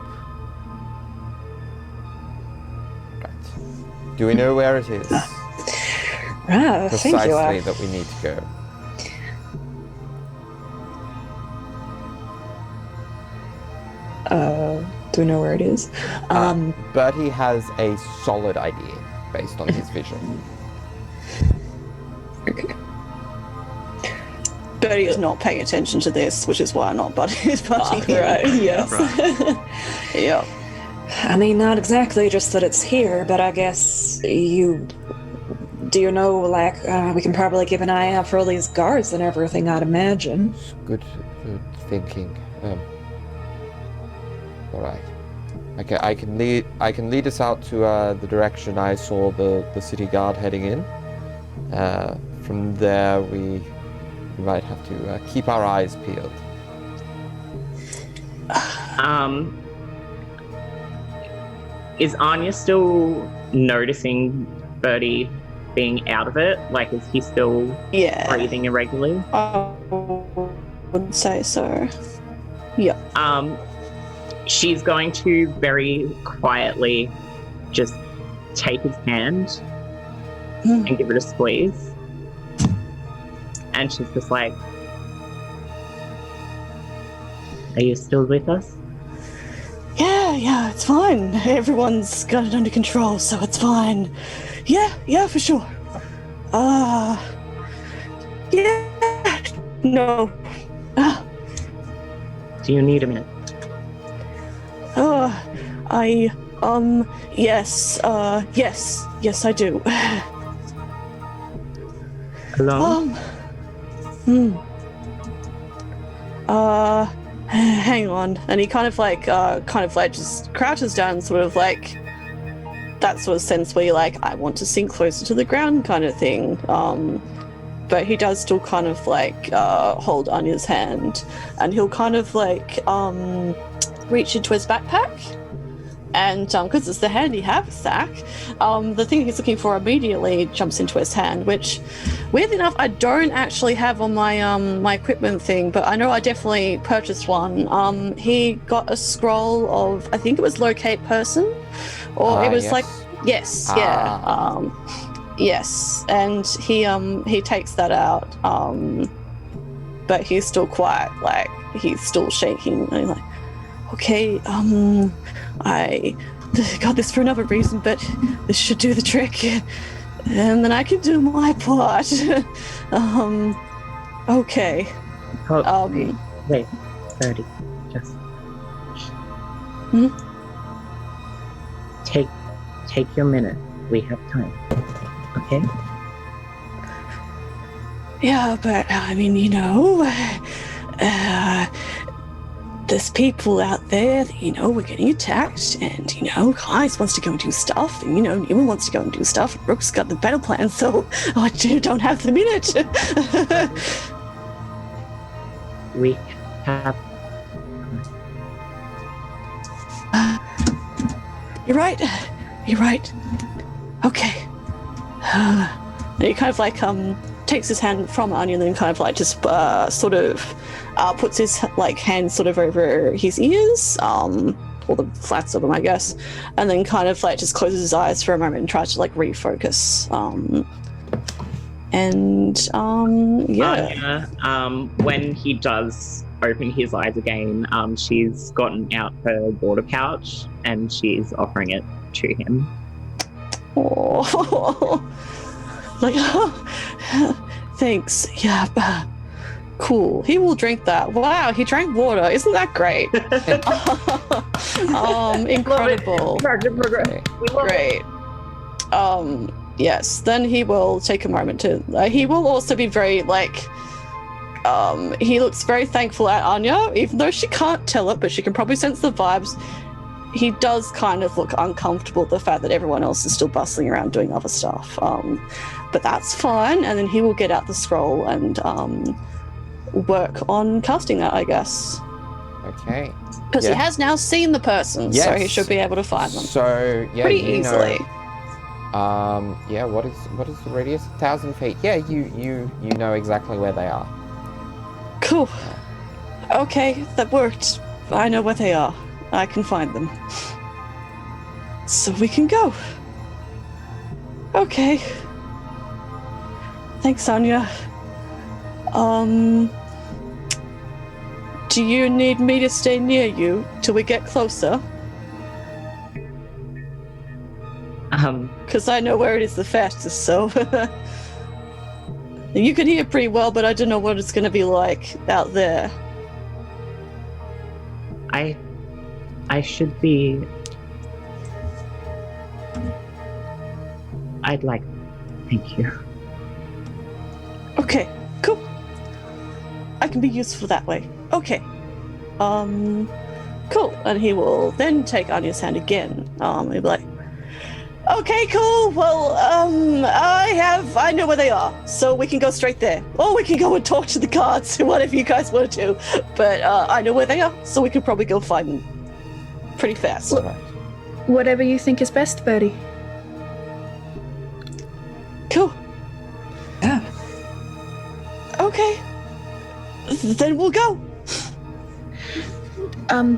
Speaker 1: Right. Do we know where it is?
Speaker 6: Right,
Speaker 1: Precisely
Speaker 6: thank you.
Speaker 1: that we need to go.
Speaker 6: Do we know where it is?
Speaker 1: Bertie has a solid idea based on his vision.
Speaker 6: Okay.
Speaker 4: Bertie is not paying attention to this, which is why I'm not buddy.
Speaker 6: Right, yes.
Speaker 4: Yeah.
Speaker 6: I mean, not exactly just that it's here, but I guess do you know, like, we can probably keep an eye out for all these guards and everything, I'd imagine.
Speaker 1: Good thinking. All right. Okay, I can lead us out to the direction I saw the city guard heading in. From there, we might have to keep our eyes peeled.
Speaker 2: Is Anya still noticing Birdie being out of it? Like, is he still breathing irregularly?
Speaker 4: I would say so. Yeah.
Speaker 2: She's going to very quietly just take his hand and give it a squeeze. And she's just like, are you still with us?
Speaker 4: Yeah, it's fine. Everyone's got it under control, so it's fine. Yeah, for sure. Yeah. No.
Speaker 2: Do you need a minute?
Speaker 4: Yes, I do.
Speaker 2: Alone?
Speaker 4: Hang on. And he kind of like just crouches down, sort of like that sort of sense where you're like, I want to sink closer to the ground kind of thing. But he does still kind of like hold Anya's hand, and he'll kind of like reach into his backpack, and because it's the handy haversack, the thing he's looking for immediately jumps into his hand, which weirdly enough I don't actually have on my my equipment thing, but I know I definitely purchased one. He got a scroll of, I think it was locate person, or it was
Speaker 1: yes.
Speaker 4: like yes, and he takes that out, but he's still quiet, like he's still shaking, and he's like, okay, I got this for another reason, but this should do the trick, and then I can do my part. Okay.
Speaker 2: Wait, Birdie, just take your minute. We have time. Okay?
Speaker 4: Yeah, but I mean, you know, there's people out there that, you know, we're getting attacked, and, you know, Heist wants to go and do stuff, and, you know, Neumann wants to go and do stuff, and Brooke's got the battle plan, so I don't have the minute.
Speaker 2: We have...
Speaker 4: You're right. Okay. And he kind of like takes his hand from Anya, and then kind of like just sort of puts his like hand sort of over his ears, or the flats of them, I guess, and then kind of like just closes his eyes for a moment and tries to like refocus.
Speaker 2: When he does open his eyes again, she's gotten out her water pouch and she's offering it to him.
Speaker 4: Oh, like, thanks. Yeah, Cool. He will drink that. Wow, he drank water. Isn't that great? Incredible.
Speaker 8: We love it.
Speaker 4: Great. Yes. Then he will take a moment to. He will also be very he looks very thankful at Anya, even though she can't tell it, but she can probably sense the vibes. He does kind of look uncomfortable at the fact that everyone else is still bustling around doing other stuff. But that's fine. And then he will get out the scroll and work on casting that, I guess.
Speaker 1: Okay.
Speaker 4: Because he has now seen the person, so he should be able to find them.
Speaker 1: So yeah,
Speaker 4: pretty easily.
Speaker 1: What is the radius? 1,000 feet. Yeah, you know exactly where they are.
Speaker 4: Cool. Okay, that worked. I know where they are. I can find them. So we can go. Okay. Thanks, Anya. Do you need me to stay near you till we get closer? Because I know where it is the fastest, so... You can hear pretty well, but I don't know what it's going to be like out there.
Speaker 8: I should be... I'd like... Thank you.
Speaker 4: Okay, cool. I can be useful that way. Okay. Cool. And he will then take Anya's hand again. He'll be like, okay, cool. Well, I know where they are, so we can go straight there. Or we can go and talk to the guards, whatever you guys want to do. But I know where they are, so we can probably go find them pretty fast.
Speaker 3: Whatever you think is best, Birdie.
Speaker 4: Cool.
Speaker 6: Yeah.
Speaker 4: Okay. Then we'll go.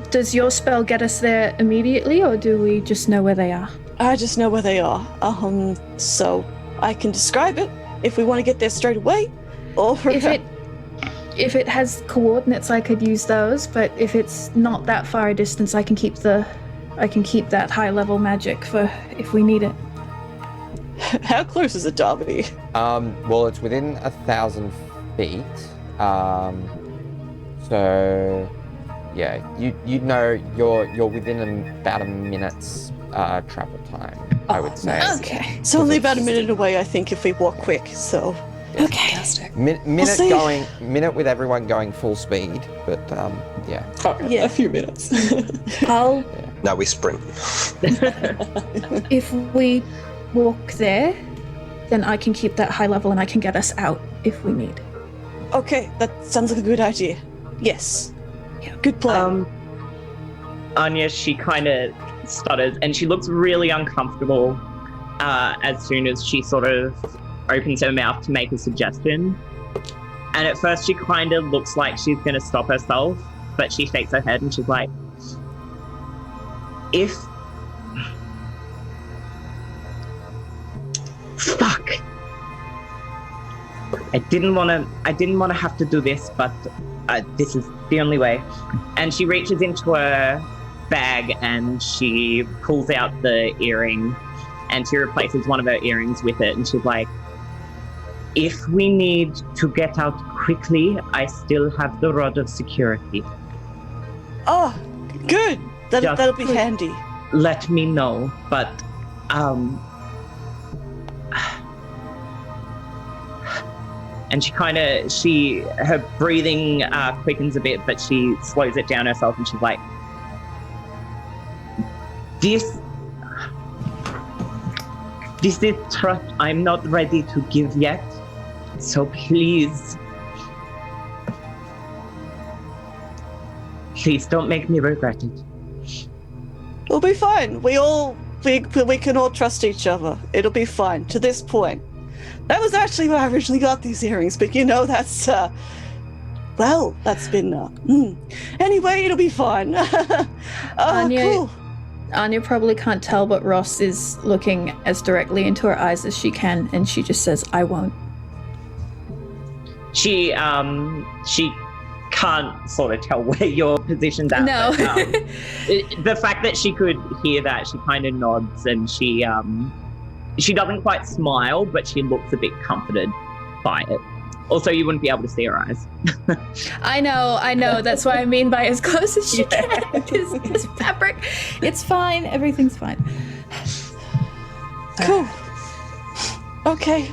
Speaker 3: Does your spell get us there immediately, or do we just know where they are?
Speaker 4: I just know where they are. So I can describe it if we want to get there straight away. Or
Speaker 3: if it has coordinates, I could use those. But if it's not that far a distance, I can keep that high level magic for if we need it.
Speaker 4: How close is it, Darby?
Speaker 1: Well, it's within 1,000 feet. So yeah, you know you're within about a minute's travel time, I would say.
Speaker 3: Okay.
Speaker 4: It's only about a minute away, I think, if we walk quick. So
Speaker 3: okay.
Speaker 6: Fantastic.
Speaker 1: Minute with everyone going full speed, but yeah.
Speaker 6: A few minutes.
Speaker 5: Now we sprint.
Speaker 3: If we walk there, then I can keep that high level and I can get us out if we need.
Speaker 4: Okay, that sounds like a good idea. Yes. Yeah, good plan.
Speaker 8: Anya, she kind of stutters and she looks really uncomfortable as soon as she sort of opens her mouth to make a suggestion. And at first she kind of looks like she's going to stop herself, but she shakes her head and she's like, Fuck. I didn't want to have to do this, but this is the only way. And she reaches into her bag and she pulls out the earring and she replaces one of her earrings with it. And she's like, if we need to get out quickly, I still have the rod of security.
Speaker 4: Oh, good. That'll be handy.
Speaker 8: Let me know, but and her breathing quickens a bit, but she slows it down herself and she's like, this is trust I'm not ready to give yet, so please don't make me regret it.
Speaker 4: We'll be fine. We can all trust each other. It'll be fine to this point. That was actually where I originally got these earrings, but that's been Anyway, it'll be fine. Cool.
Speaker 3: Anya probably can't tell, but Ross is looking as directly into her eyes as she can, and she just says, I won't.
Speaker 8: She can't sort of tell where your position's at.
Speaker 3: No.
Speaker 8: But, the fact that she could hear that, she kind of nods and she doesn't quite smile, but she looks a bit comforted by it. Also, you wouldn't be able to see her eyes.
Speaker 3: I know. That's what I mean by as close as she can. This fabric. It's fine. Everything's fine.
Speaker 4: Cool. Okay.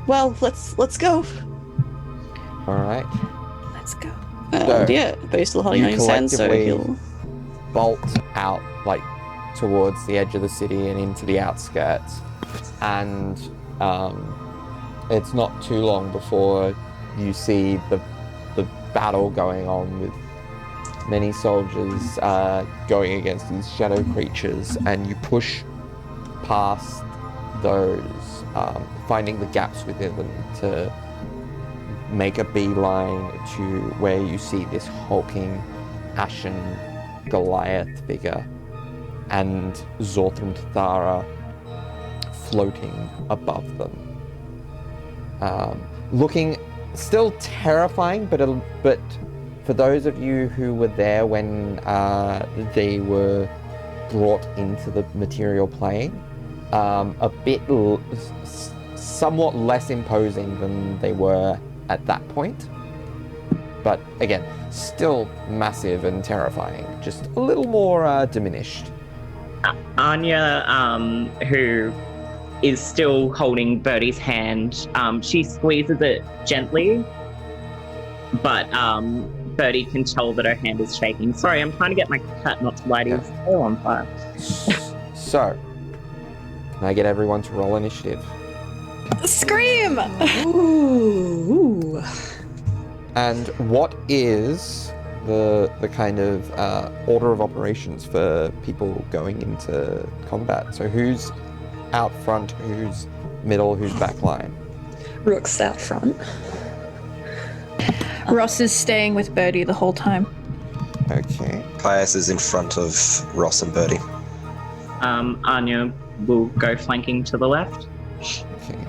Speaker 4: Well, let's go.
Speaker 1: All right.
Speaker 3: Let's go.
Speaker 4: Yeah, but he's still holding on his hand, so he'll
Speaker 1: bolt out like towards the edge of the city and into the outskirts, and it's not too long before you see the battle going on with many soldiers going against these shadow creatures, and you push past those, finding the gaps within them to make a beeline to where you see this hulking, ashen Goliath figure and Zorthram Thara floating above them. Looking still terrifying, but for those of you who were there when they were brought into the material plane, a bit somewhat less imposing than they were at that point. But again, still massive and terrifying, just a little more diminished.
Speaker 8: Anya, who is still holding Birdie's hand, she squeezes it gently, but Birdie can tell that her hand is shaking. Sorry, I'm trying to get my cat not to light his hair on fire.
Speaker 1: So, can I get everyone to roll initiative?
Speaker 3: Scream!
Speaker 6: Ooh.
Speaker 1: And what is the kind of order of operations for people going into combat? So who's out front, who's middle, who's back line?
Speaker 6: Rook's out front.
Speaker 3: Ross is staying with Birdie the whole time.
Speaker 1: Okay.
Speaker 5: Caius is in front of Ross and Birdie.
Speaker 8: Anya will go flanking to the left.
Speaker 1: Okay.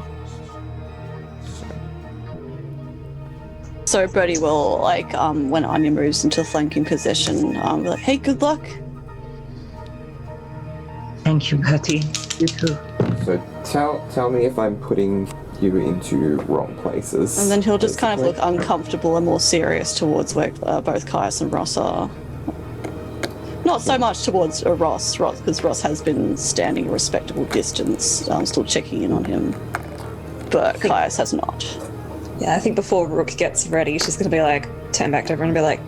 Speaker 4: So Birdie will, like, when Anya moves into flanking position, be like, hey, good luck.
Speaker 8: Thank you, Bertie. You too.
Speaker 1: So tell me if I'm putting you into wrong places.
Speaker 4: And then he'll just kind of look uncomfortable and more serious towards where both Caius and Ross are. Not so much towards Ross, because Ross has been standing a respectable distance, still checking in on him. But Caius has not.
Speaker 6: Yeah, I think before Rook gets ready, she's going to be like, turn back to everyone and be like,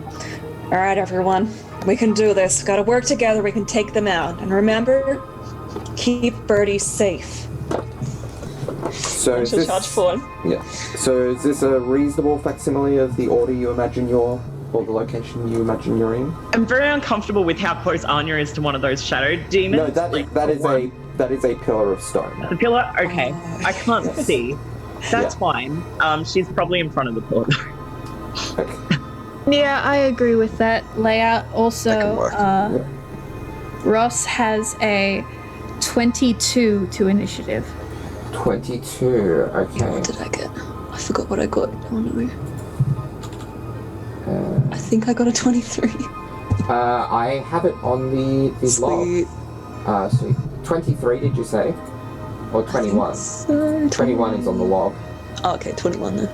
Speaker 6: all right, everyone, we can do this. We've got to work together. We can take them out. And remember, keep Birdie safe.
Speaker 1: So is
Speaker 4: She'll
Speaker 1: this,
Speaker 4: charge forward.
Speaker 1: Yeah. So is this a reasonable facsimile of the order you imagine or the location you imagine you're in?
Speaker 8: I'm very uncomfortable with how close Anya is to one of those shadow demons.
Speaker 1: No, that is a pillar of stone.
Speaker 8: The pillar? Okay. I can't see. That's fine. She's probably in front of the pillar.
Speaker 1: Okay.
Speaker 3: Yeah, I agree with that layout. Also,
Speaker 5: That can work.
Speaker 3: Ross has a 22 to initiative.
Speaker 1: 22. Okay.
Speaker 6: What did I get? I forgot what I got. Oh no. I think I got a 23.
Speaker 1: I have it on the
Speaker 6: Sweet.
Speaker 1: log. Sweet. 23, did you say? Or 21?
Speaker 6: So,
Speaker 1: 21 is on the log.
Speaker 6: Oh, okay, 21 then.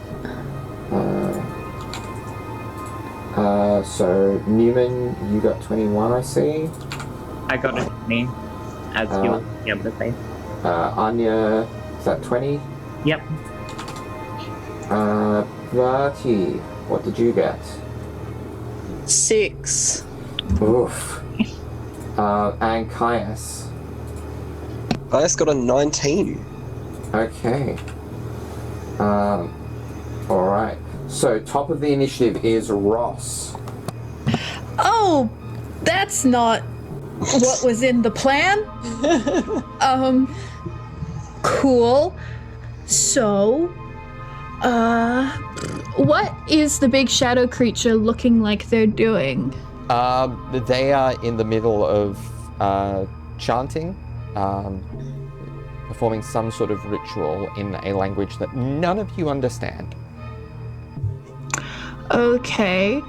Speaker 1: So Neumann, you got 21, I see.
Speaker 8: I got a 20, as you will be able to say.
Speaker 1: Anya, is that 20?
Speaker 8: Yep.
Speaker 1: Bertie, what did you get?
Speaker 4: 6.
Speaker 1: Oof. And Caius.
Speaker 5: Caius got a 19.
Speaker 1: Okay. Alright. So, top of the initiative is Ross.
Speaker 3: Oh, that's not what was in the plan. Cool. So, what is the big shadow creature looking like they're doing?
Speaker 1: They are in the middle of chanting, performing some sort of ritual in a language that none of you understand.
Speaker 3: Okay.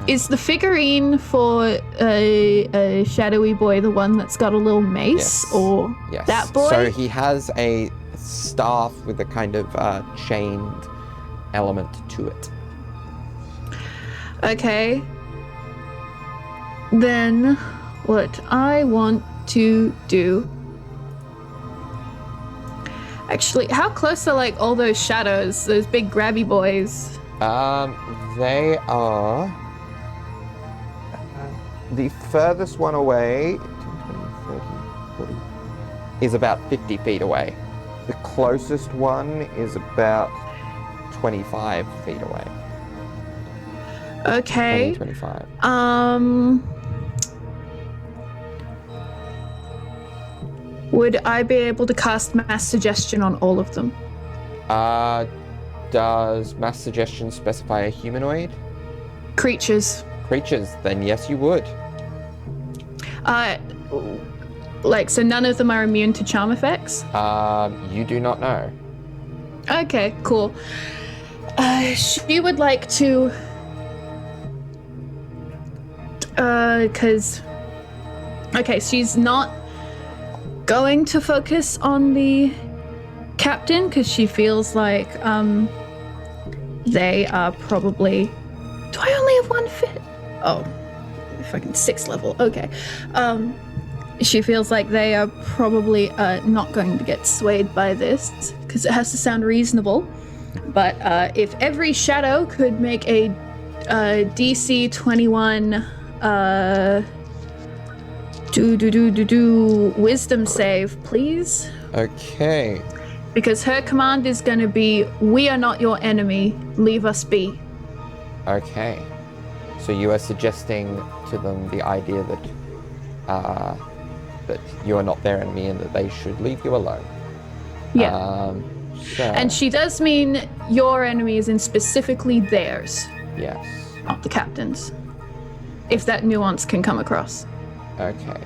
Speaker 3: Is the figurine for a shadowy boy the one that's got a little mace,
Speaker 1: Yes.
Speaker 3: or
Speaker 1: Yes.
Speaker 3: that boy?
Speaker 1: So he has a staff with a kind of chained element to it.
Speaker 3: Okay. Then what I want to do... Actually, how close are like all those shadows, those big grabby boys?
Speaker 1: They are... the furthest one away 10, 20, 30, 40, is about 50 feet away. The closest one is about 25 feet away.
Speaker 3: Okay.
Speaker 1: 20, 25.
Speaker 3: Would I be able to cast mass suggestion on all of them?
Speaker 1: Does mass suggestion specify a humanoid?
Speaker 3: Creatures.
Speaker 1: Creatures, then yes, you would.
Speaker 3: So none of them are immune to charm effects?
Speaker 1: You do not know.
Speaker 3: Okay, cool. She would like to... Okay, she's not going to focus on the captain, because she feels like, they are probably... Do I only have one fit? Oh, fucking 6th level. Okay. She feels like they are probably not going to get swayed by this, because it has to sound reasonable. But if every shadow could make a DC 21 wisdom save, please.
Speaker 1: Okay.
Speaker 3: Because her command is going to be, we are not your enemy, leave us be.
Speaker 1: Okay. So you are suggesting to them the idea that that you are not their enemy and that they should leave you alone.
Speaker 3: Yeah. And she does mean your enemies and specifically theirs.
Speaker 1: Yes.
Speaker 3: Not the captain's. If that nuance can come across.
Speaker 1: Okay.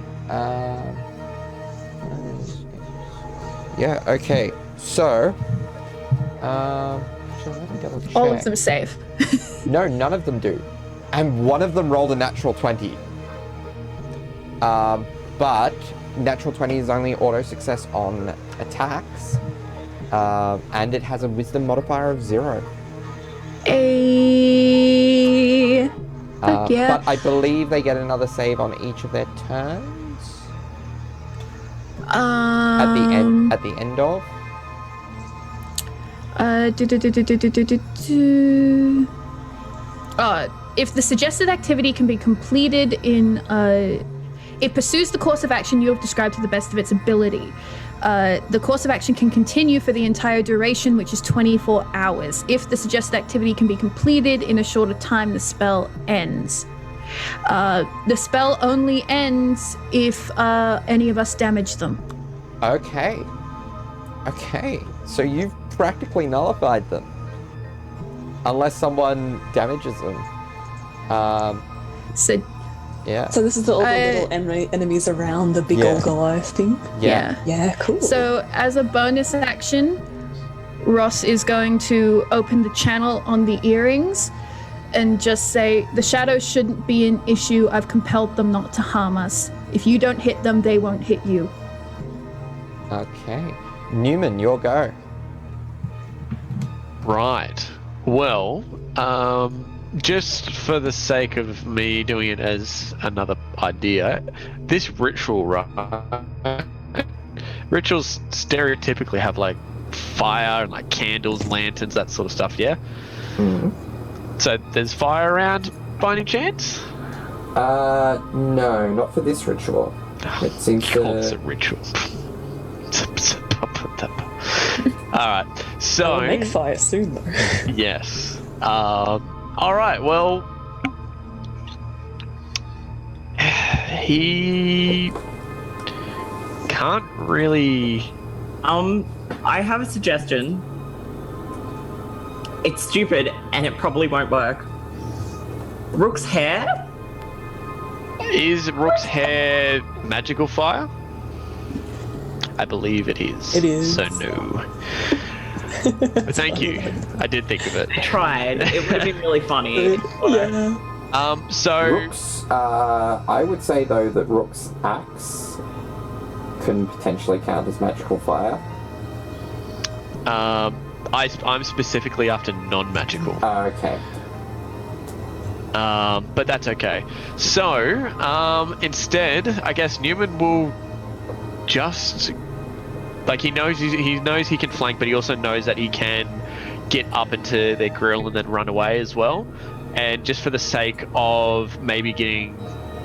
Speaker 1: Yeah, okay. So, let me double check.
Speaker 3: All of them save.
Speaker 1: No, none of them do. And one of them rolled a natural 20. But natural 20 is only auto success on attacks. And it has a wisdom modifier of 0.
Speaker 3: Yeah.
Speaker 1: But I believe they get another save on each of their turns. At the end of.
Speaker 3: If the suggested activity can be completed in it pursues the course of action you have described to the best of its ability. The course of action can continue for the entire duration, which is 24 hours. If the suggested activity can be completed in a shorter time, the spell ends. The spell only ends if any of us damage them.
Speaker 1: Okay. So you've practically nullified them. Unless someone damages them. Yeah.
Speaker 6: So this is all the little enemies around the big old Goliath thing?
Speaker 3: Yeah.
Speaker 6: Yeah, cool.
Speaker 3: So as a bonus action, Ross is going to open the channel on the earrings and just say, the shadows shouldn't be an issue. I've compelled them not to harm us. If you don't hit them, they won't hit you.
Speaker 1: Okay. Neumann, your go.
Speaker 7: Right. Well, just for the sake of me doing it as another idea, this ritual, right? Rituals stereotypically have like fire and like candles, lanterns, that sort of stuff, yeah?
Speaker 1: Mm-hmm.
Speaker 7: So there's fire around by any chance?
Speaker 1: No, not for this ritual. It seems
Speaker 7: It's a ritual. Alright, so...
Speaker 6: I'll make fire soon, though.
Speaker 7: Yes. Alright, well... He... can't really...
Speaker 8: I have a suggestion. It's stupid, and it probably won't work. Rook's hair?
Speaker 7: Is Rook's hair magical fire? I believe it is.
Speaker 6: It is.
Speaker 7: So no. But thank you. I did think of it.
Speaker 8: I tried. It would have been really funny.
Speaker 6: Yeah.
Speaker 7: So
Speaker 1: Rook's, I would say though that Rook's axe can potentially count as magical fire.
Speaker 7: I'm specifically after non-magical.
Speaker 1: Okay.
Speaker 7: But that's okay. So, instead, I guess Neumann will just he knows he can flank, but he also knows that he can get up into their grill and then run away as well. And just for the sake of maybe getting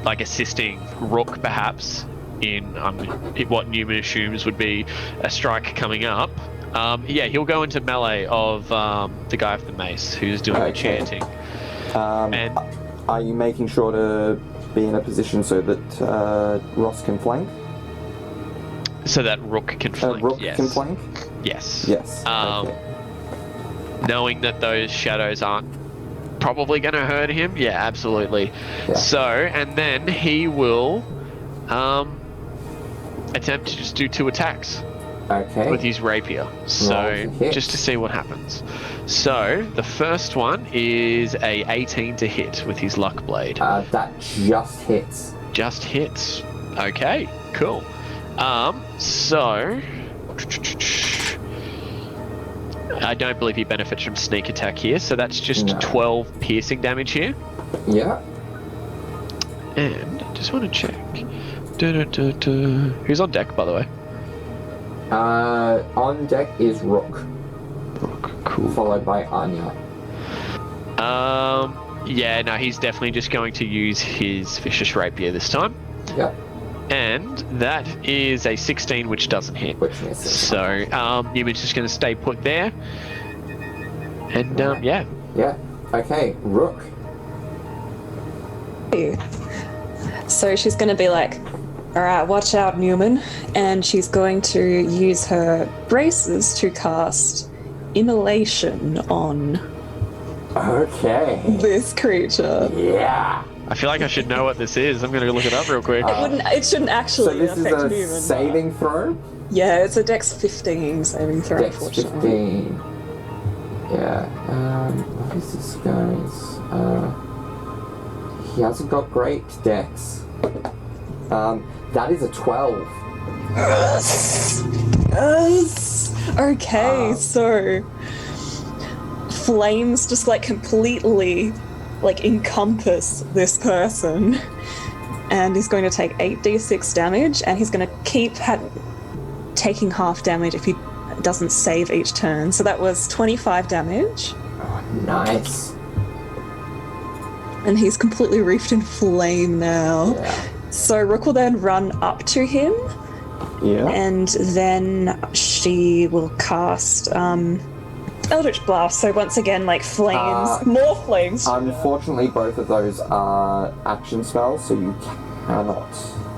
Speaker 7: assisting Rook perhaps in what Neumann assumes would be a strike coming up. He'll go into melee of the guy with the mace who's doing the chanting.
Speaker 1: And are you making sure to be in a position so that Ross can flank?
Speaker 7: So that Rook can flank.
Speaker 1: Rook
Speaker 7: yes.
Speaker 1: can flank?
Speaker 7: Yes.
Speaker 1: Yes. Okay.
Speaker 7: Knowing that those shadows aren't probably going to hurt him, yeah, absolutely. Yeah. So, and then he will attempt to just do 2 attacks.
Speaker 1: Okay.
Speaker 7: With his rapier. So, just to see what happens. So, the first one is a 18 to hit with his luck blade.
Speaker 1: That just hits.
Speaker 7: Just hits. Okay, cool. So... I don't believe he benefits from sneak attack here, so that's just 12 piercing damage here.
Speaker 1: Yeah.
Speaker 7: And I just want to check. Who's on deck, by the way?
Speaker 1: On deck is Rook.
Speaker 7: Rook, cool.
Speaker 1: Followed by Anya.
Speaker 7: Yeah, no, he's definitely just going to use his vicious rapier this time.
Speaker 1: Yeah.
Speaker 7: And that is a 16, which doesn't hit.
Speaker 1: Which misses.
Speaker 7: So, Newman's just going to stay put there. And, yeah.
Speaker 1: Yeah. Okay, Rook.
Speaker 6: So she's going to be like, alright, watch out, Neumann. And she's going to use her braces to cast Immolation on this creature.
Speaker 1: Yeah.
Speaker 7: I feel like I should know what this is. I'm going to look it up real quick.
Speaker 6: It shouldn't actually
Speaker 1: affect
Speaker 6: Neumann.
Speaker 1: So this is a saving throw?
Speaker 6: Yeah, it's a Dex 15 saving throw,
Speaker 1: Dex
Speaker 6: unfortunately.
Speaker 1: 15. Yeah. What is this guy's? He hasn't got great Dex. That is a 12.
Speaker 6: Yes. Okay, so flames just completely encompass this person, and he's going to take 8d6 damage, and he's going to keep taking half damage if he doesn't save each turn. So that was 25 damage.
Speaker 1: Oh, nice.
Speaker 6: And he's completely wreathed in flame now.
Speaker 1: Yeah.
Speaker 6: So Rook will then run up to him.
Speaker 1: Yeah.
Speaker 6: And then she will cast Eldritch Blast. So once again, flames, more flames.
Speaker 1: Unfortunately, both of those are action spells, so you cannot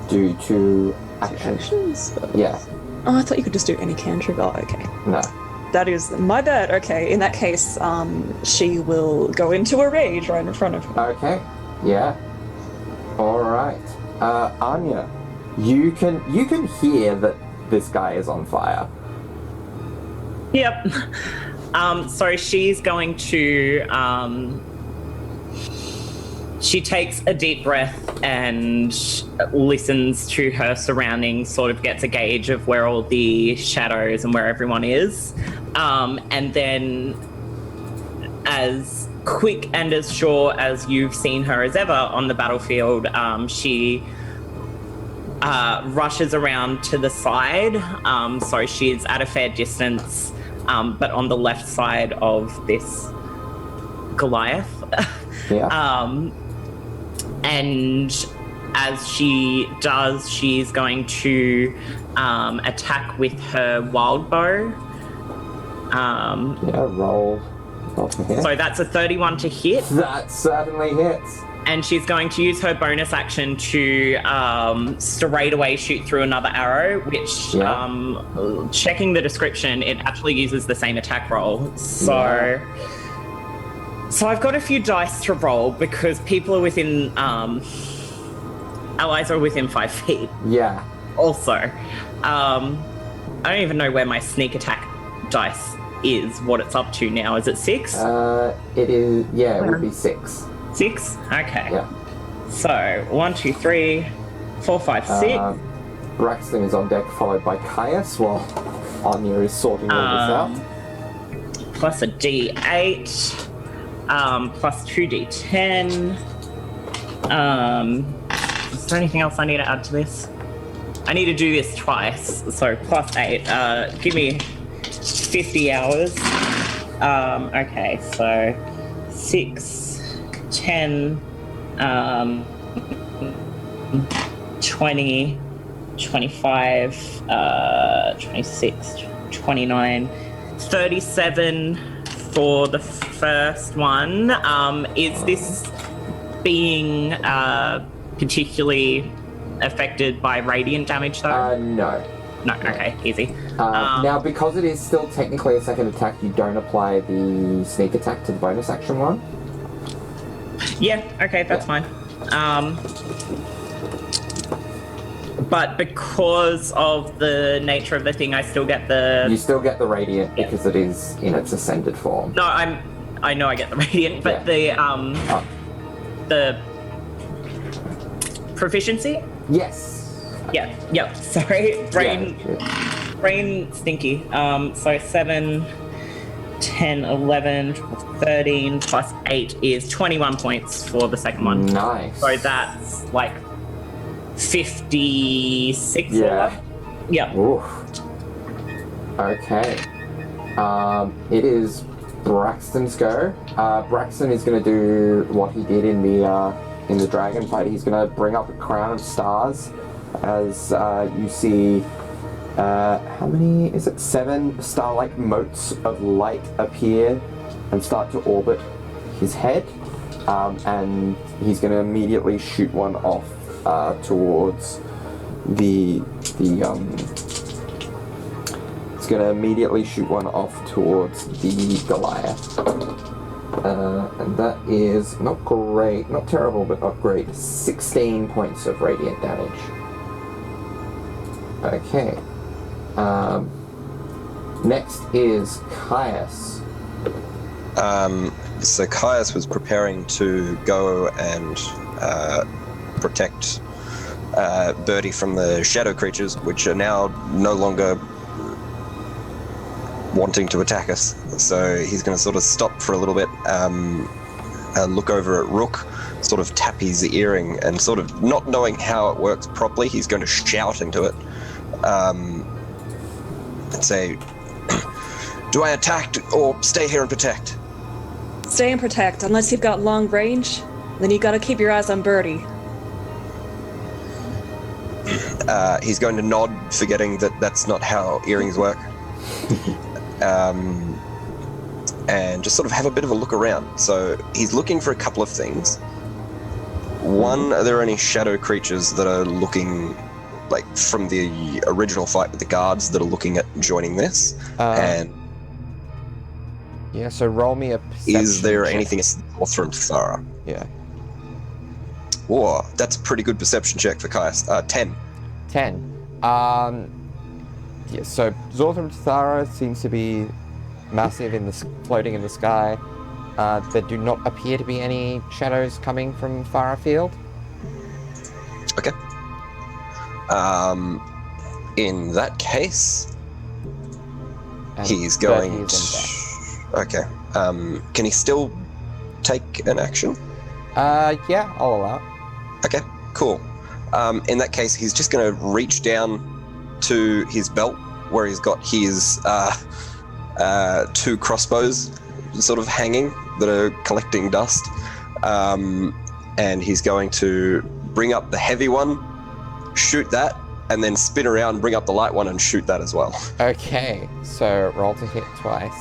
Speaker 1: do 2 actions. Yeah.
Speaker 6: Oh, I thought you could just do any cantrip. Oh, okay.
Speaker 1: No.
Speaker 6: That is my bad. Okay, in that case, she will go into a rage right in front of him.
Speaker 1: Okay. Yeah. All right. Anya, you can hear that this guy is on fire.
Speaker 8: Yep. So she's going to, she takes a deep breath and listens to her surroundings, sort of gets a gauge of where all the shadows and where everyone is. And then, as quick and as sure as you've seen her as ever on the battlefield, she rushes around to the side. So she's at a fair distance, but on the left side of this Goliath.
Speaker 1: Yeah.
Speaker 8: And as she does, she's going to attack with her wild bow.
Speaker 1: Roll to hit.
Speaker 8: So that's a 31 to hit.
Speaker 1: That certainly hits.
Speaker 8: And she's going to use her bonus action to straight away shoot through another arrow, which, checking the description, it actually uses the same attack roll. So I've got a few dice to roll because people are within, allies are within 5 feet.
Speaker 1: Yeah.
Speaker 8: Also, I don't even know where my sneak attack dice is, what it's up to now. Is it 6?
Speaker 1: It is, it would be 6.
Speaker 8: 6? Okay.
Speaker 1: Yeah.
Speaker 8: So, 1, 2, 3, 4, 5, 6.
Speaker 1: Braxton is on deck, followed by Caius, while Anya is sorting all this out.
Speaker 8: plus a D8, plus 2D10. Is there anything else I need to add to this? I need to do this twice, so plus 8. Give me 50 hours. Okay, so 6, 10, 20, 25, 26, 29, 37 for the first one. Is this being particularly affected by radiant damage though?
Speaker 1: No.
Speaker 8: No, okay, easy.
Speaker 1: Now, because it is still technically a second attack, you don't apply the sneak attack to the bonus action one.
Speaker 8: Yeah, okay, that's fine. But because of the nature of the thing, I still get the...
Speaker 1: You still get the radiant because it is in its ascended form.
Speaker 8: No, I know I get the radiant, but the proficiency?
Speaker 1: Yes.
Speaker 8: Yeah, yep, sorry. Brain stinky. So 7, 10, 11, 13 plus 8 is 21 points for the second one.
Speaker 1: Nice.
Speaker 8: So that's like 56 or
Speaker 1: Yeah.
Speaker 8: left. Yeah.
Speaker 1: Oof. Okay. It is Braxton's go. Braxton is going to do what he did in the dragon fight. He's going to bring up a crown of stars as you see, how many is it? 7 star-like motes of light appear and start to orbit his head, and he's going to immediately shoot one off towards the He's going to immediately shoot one off towards the Goliath. And that is not great, not terrible, but not great. 16 points of radiant damage. Okay. Next is Caius.
Speaker 5: So Caius was preparing to go and protect Birdie from the shadow creatures, which are now no longer wanting to attack us. So he's going to sort of stop for a little bit, look over at Rook, sort of tap his earring, and sort of not knowing how it works properly, he's going to shout into it and say, "Do I attack or stay here and protect?"
Speaker 6: Stay and protect. Unless you've got long range, then you gotta keep your eyes on Birdie.
Speaker 5: He's going to nod, forgetting that that's not how earrings work. And just sort of have a bit of a look around. So he's looking for a couple of things. One, are there any shadow creatures that are looking, like, from the original fight with the guards that are looking at joining this? And
Speaker 1: yeah, so roll me a perception
Speaker 5: is there
Speaker 1: check.
Speaker 5: anything north from Thara?
Speaker 1: Yeah.
Speaker 5: Whoa, that's a pretty good perception check for Caius. 10.
Speaker 1: 10. Yeah, so Zorthram Thara seems to be massive floating in the sky. There do not appear to be any shadows coming from Thara Field.
Speaker 5: Okay. In that case,
Speaker 1: And
Speaker 5: he's going
Speaker 1: Birdie is in
Speaker 5: to... Okay. Can he still take an action?
Speaker 1: Yeah, I'll allow it.
Speaker 5: Okay, cool. In that case, he's just going to reach down to his belt where he's got his 2 crossbows sort of hanging that are collecting dust. And he's going to bring up the heavy one, shoot that, and then spin around, bring up the light one, and shoot that as well.
Speaker 1: Okay, so roll to hit twice.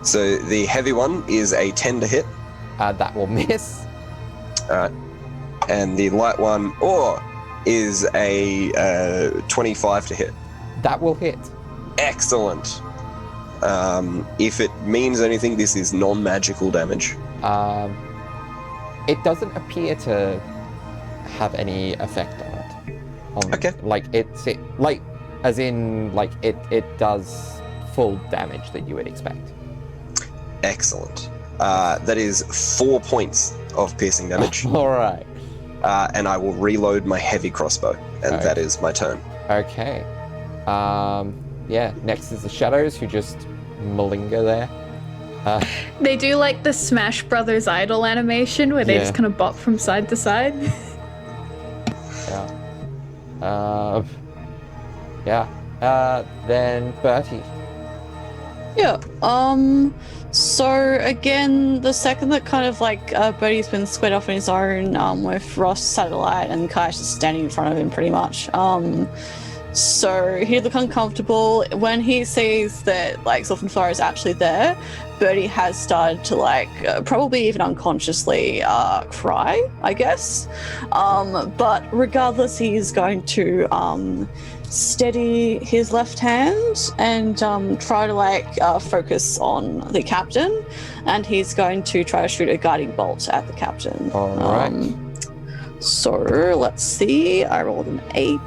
Speaker 5: So the heavy one is a 10 to hit.
Speaker 1: That will miss.
Speaker 5: Alright. And the light one, is a 25 to hit.
Speaker 1: That will hit.
Speaker 5: Excellent. If it means anything, this is non-magical damage.
Speaker 1: It doesn't appear to have any effect on it.
Speaker 5: Okay.
Speaker 1: It does full damage that you would expect.
Speaker 5: Excellent. That is 4 points of piercing damage.
Speaker 1: All right.
Speaker 5: And I will reload my heavy crossbow, and that is my turn.
Speaker 1: Okay. Yeah, next is the shadows, who just malinger there.
Speaker 3: They do like the Smash Brothers Idol animation where they
Speaker 1: Yeah.
Speaker 3: just kind of bop from side to side.
Speaker 1: Then Bertie.
Speaker 4: Yeah. So again, the second that kind of like Bertie's been squared off on his own, with Ross, Satellite, and Kai's just standing in front of him, pretty much. So he look uncomfortable when he sees that like Sylph and Flora is actually there. Bertie has started to like probably even unconsciously cry, I guess. But regardless, he is going to steady his left hand and try to like focus on the captain, and he's going to try to shoot a guiding bolt at the captain.
Speaker 1: All right.
Speaker 4: So let's see. I rolled an 18.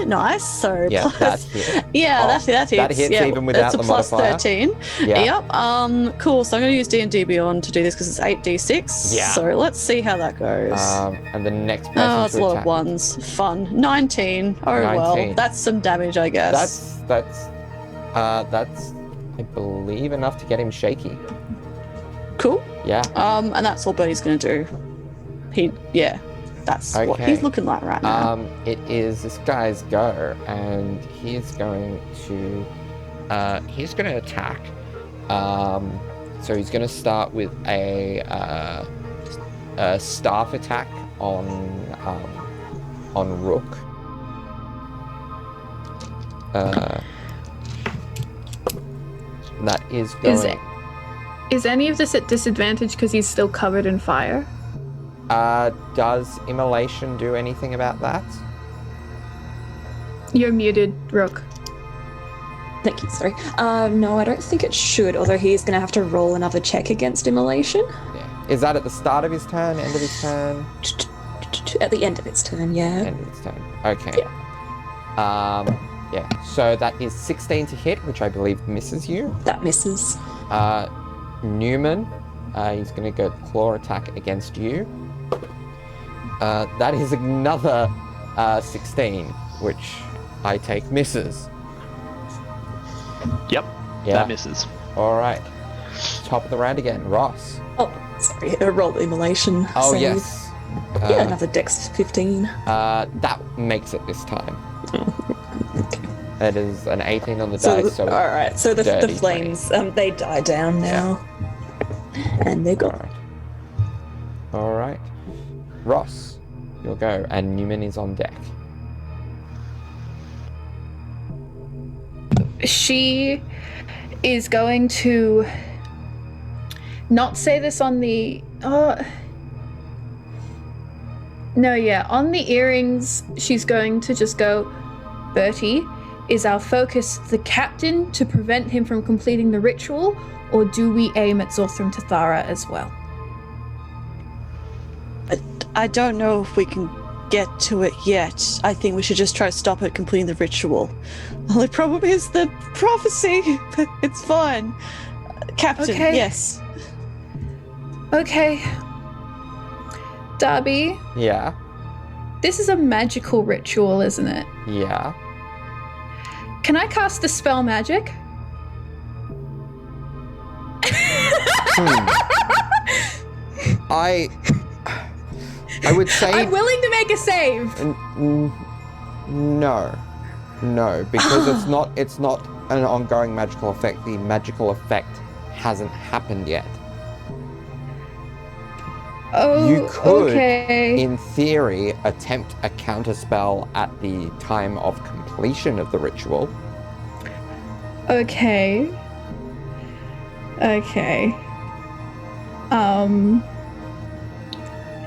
Speaker 4: Nice. So
Speaker 1: Yeah,
Speaker 4: plus,
Speaker 1: that hit.
Speaker 4: yeah,
Speaker 1: Oh,
Speaker 4: that hits.
Speaker 1: that hits even without
Speaker 4: that's a
Speaker 1: the
Speaker 4: plus
Speaker 1: modifier.
Speaker 4: 13.
Speaker 1: Yeah.
Speaker 4: Yep. Cool. So I'm going to use D&D Beyond to do this because it's 8d6.
Speaker 1: Yeah.
Speaker 4: So let's see how that goes.
Speaker 1: And the next person
Speaker 4: Oh, it's
Speaker 1: to
Speaker 4: a lot
Speaker 1: attack.
Speaker 4: of ones. Fun. 19. Oh
Speaker 1: 19.
Speaker 4: well, that's some damage, I guess.
Speaker 1: That's I believe enough to get him shaky.
Speaker 4: Cool.
Speaker 1: Yeah.
Speaker 4: And that's all Bertie's going to do. That's what
Speaker 1: Okay.
Speaker 4: he's looking like right now.
Speaker 1: It is this guy's go, and he's going to attack. So he's going to start with a staff attack on Rook. That is going.
Speaker 3: Is any of this at disadvantage because he's still covered in fire?
Speaker 1: Does immolation do anything about that?
Speaker 3: You're muted, Rook.
Speaker 6: Thank you, sorry. No, I don't think it should, although he's going to have to roll another check against immolation.
Speaker 1: Yeah. Is that at the start of his turn, end of his turn?
Speaker 6: At the end of its turn, yeah.
Speaker 1: End of his turn. Okay. Yeah. So that is 16 to hit, which I believe misses you.
Speaker 6: That misses.
Speaker 1: Neumann, he's going to go claw attack against you. That is another 16, which I take misses.
Speaker 7: Yep,
Speaker 1: Yeah.
Speaker 7: that misses.
Speaker 1: All right. Top of the round again, Ross.
Speaker 6: Oh, sorry, a roll immolation.
Speaker 1: Oh,
Speaker 6: save.
Speaker 1: yes.
Speaker 6: Yeah, another dex 15.
Speaker 1: That makes it this time. It is an 18 on the
Speaker 6: So,
Speaker 1: dice, so
Speaker 6: alright, so the
Speaker 1: dirty
Speaker 6: flames, they die down now. And they're
Speaker 1: All
Speaker 6: gone.
Speaker 1: right. All right. Ross, you'll go, and Neumann is on deck.
Speaker 3: She is going to not say this on the on the earrings. She's going to just go, Bertie, is our focus the captain to prevent him from completing the ritual, or do we aim at Zorthram Tathara as well?
Speaker 4: I don't know if we can get to it yet. I think we should just try to stop it completing the ritual. Well, it probably is the prophecy, but it's fine. Captain,
Speaker 3: Okay.
Speaker 4: yes.
Speaker 3: Okay. Darby,
Speaker 1: Yeah.
Speaker 3: this is a magical ritual, isn't it?
Speaker 1: Yeah.
Speaker 3: Can I cast the spell magic?
Speaker 1: I would say
Speaker 3: I'm willing to make a save.
Speaker 1: No, because it's not an ongoing magical effect. The magical effect hasn't happened yet.
Speaker 3: Oh,
Speaker 1: You could,
Speaker 3: okay.
Speaker 1: in theory, attempt a counterspell at the time of completion of the ritual.
Speaker 3: Okay.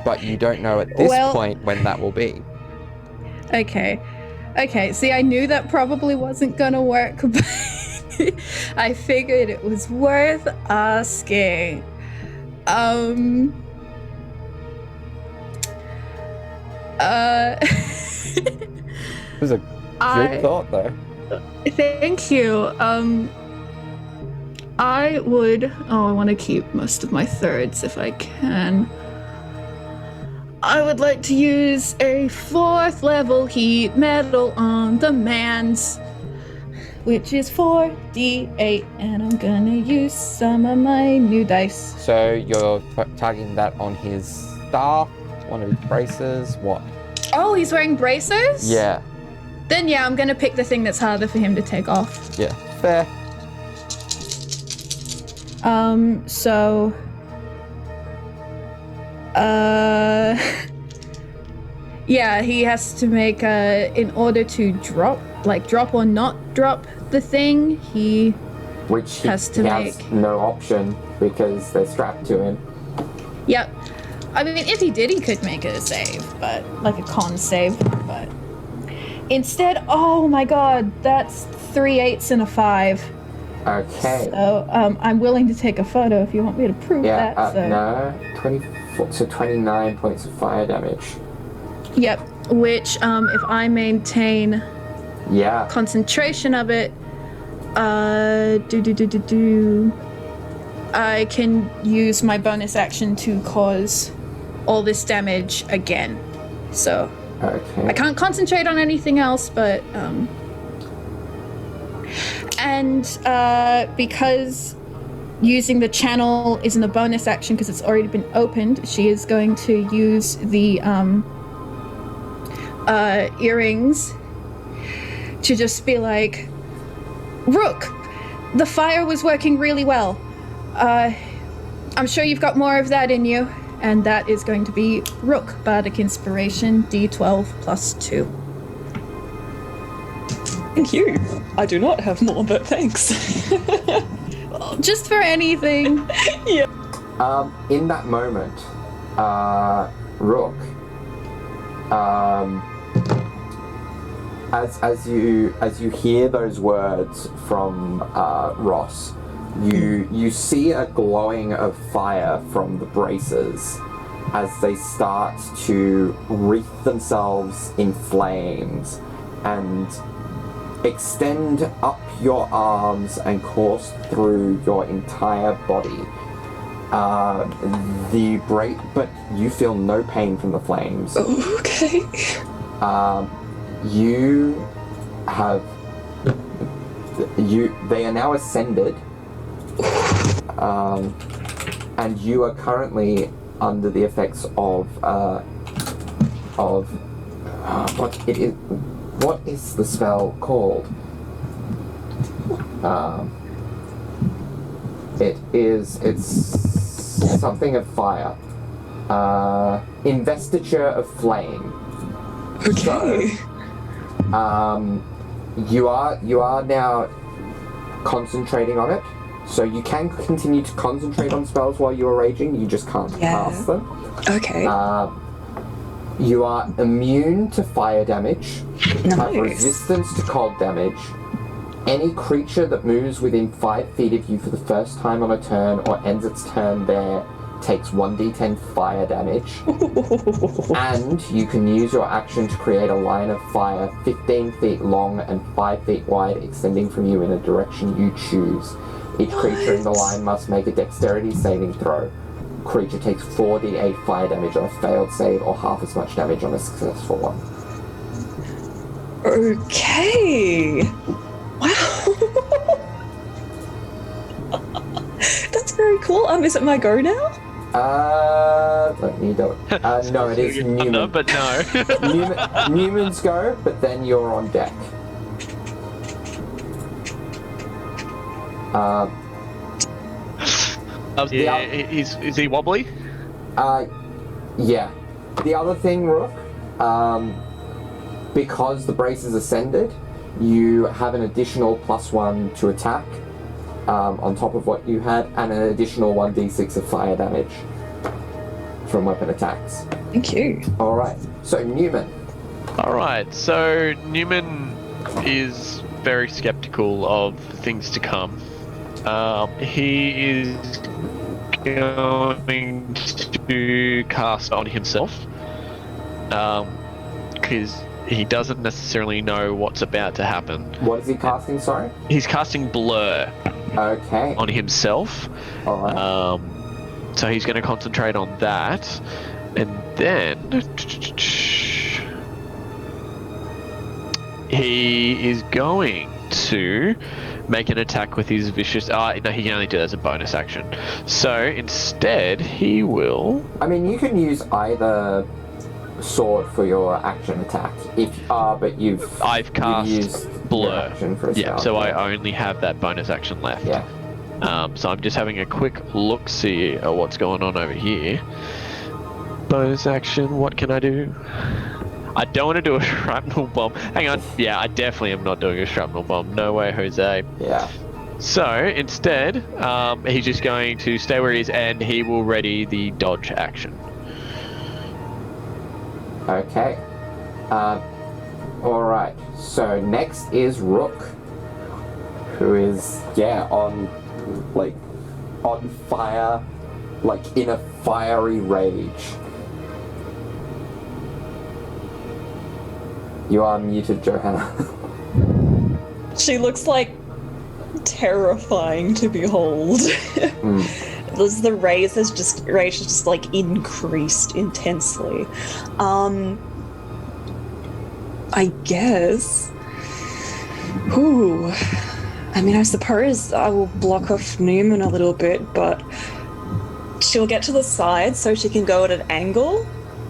Speaker 1: But you don't know at this
Speaker 3: Well-
Speaker 1: point when that will be.
Speaker 3: Okay, see, I knew that probably wasn't gonna work, but I figured it was worth asking.
Speaker 1: It was a good thought, though.
Speaker 3: Thank you. I would. Oh, I want to keep most of my thirds if I can. I would like to use a 4th level heat metal on the man's, which is 4d8, and I'm gonna use some of my new dice.
Speaker 1: So you're targeting that on his staff, one of his braces, what?
Speaker 3: Oh, he's wearing bracers?
Speaker 1: Yeah.
Speaker 3: Then yeah, I'm gonna pick the thing that's harder for him to take off.
Speaker 1: Yeah, fair.
Speaker 3: So... yeah, he has to make, in order to drop or not drop the thing, he has
Speaker 9: no option because they're strapped to him.
Speaker 3: Yep. I mean, if he did, he could make it a save, but, like a con save, but... Instead, oh my god, that's 3 8s and a 5.
Speaker 9: Okay.
Speaker 3: So, I'm willing to take a photo if you want me to prove that. So.
Speaker 9: No, 24, so 29 points of fire damage.
Speaker 3: Yep, which, if I maintain concentration of it, I can use my bonus action to cause all this damage again. So, I can't concentrate on anything else, but, and because using the channel isn't a bonus action because it's already been opened, she is going to use the earrings to just be like, Rook, the fire was working really well. I'm sure you've got more of that in you, and that is going to be Rook, Bardic Inspiration, D12 plus 2.
Speaker 6: Thank you. I do not have more, but thanks.
Speaker 3: Just for anything.
Speaker 6: Yeah.
Speaker 9: In that moment, Rook, as you hear those words from Ross, you see a glowing of fire from the braces as they start to wreath themselves in flames and extend up your arms and course through your entire body. But you feel no pain from the flames.
Speaker 6: Okay.
Speaker 9: They are now ascended, and you are currently under the effects of what is the spell called? It's something of fire. Investiture of flame.
Speaker 6: Okay.
Speaker 9: So, you are now concentrating on it. So you can continue to concentrate on spells while you are raging, you just can't cast them.
Speaker 6: Okay.
Speaker 9: You are immune to fire damage, have resistance to cold damage. Any creature that moves within 5 feet of you for the first time on a turn or ends its turn there takes 1d10 fire damage. And you can use your action to create a line of fire 15 feet long and 5 feet wide, extending from you in a direction you choose. Each creature in the line must make a dexterity saving throw. Creature takes 4d8 fire damage on a failed save or half as much damage on a successful one.
Speaker 6: Okay. Wow. That's very cool. Is it my go now?
Speaker 9: Let me do it. No, it is Neumann.
Speaker 7: No, but no.
Speaker 9: Newman's go, but then you're on deck.
Speaker 7: Is he wobbly?
Speaker 9: Yeah. The other thing, Rook, because the brace is ascended, you have an additional +1 to attack on top of what you had, and an additional 1d6 of fire damage from weapon attacks.
Speaker 6: Thank you.
Speaker 9: Alright, so Neumann.
Speaker 7: Alright, so Neumann is very skeptical of things to come. He is going to cast on himself, because he doesn't necessarily know what's about to happen.
Speaker 9: What is he casting, sorry?
Speaker 7: He's casting Blur
Speaker 9: on
Speaker 7: himself.
Speaker 9: Alright.
Speaker 7: So he's going to concentrate on that. And then he is going to make an attack with his vicious. No, he can only do that as a bonus action. So instead, he will.
Speaker 9: I mean, you can use either sword for your action attack. But
Speaker 7: I've cast
Speaker 9: used
Speaker 7: Blur.
Speaker 9: action for a
Speaker 7: Yeah,
Speaker 9: spell.
Speaker 7: so I only have that bonus action left.
Speaker 9: Yeah.
Speaker 7: So I'm just having a quick look-see at what's going on over here. Bonus action, what can I do? I don't want to do a shrapnel bomb. Hang on. Yeah, I definitely am not doing a shrapnel bomb. No way, Jose.
Speaker 9: Yeah.
Speaker 7: So, instead, he's just going to stay where he is, and he will ready the dodge action.
Speaker 9: Okay. Alright. So next is Rook, who is, on fire, in a fiery rage. You are muted, Johanna.
Speaker 6: She looks like terrifying to behold. The rage has just increased intensely. I guess. Ooh. I mean, I suppose I will block off Neumann a little bit, but she'll get to the side so she can go at an angle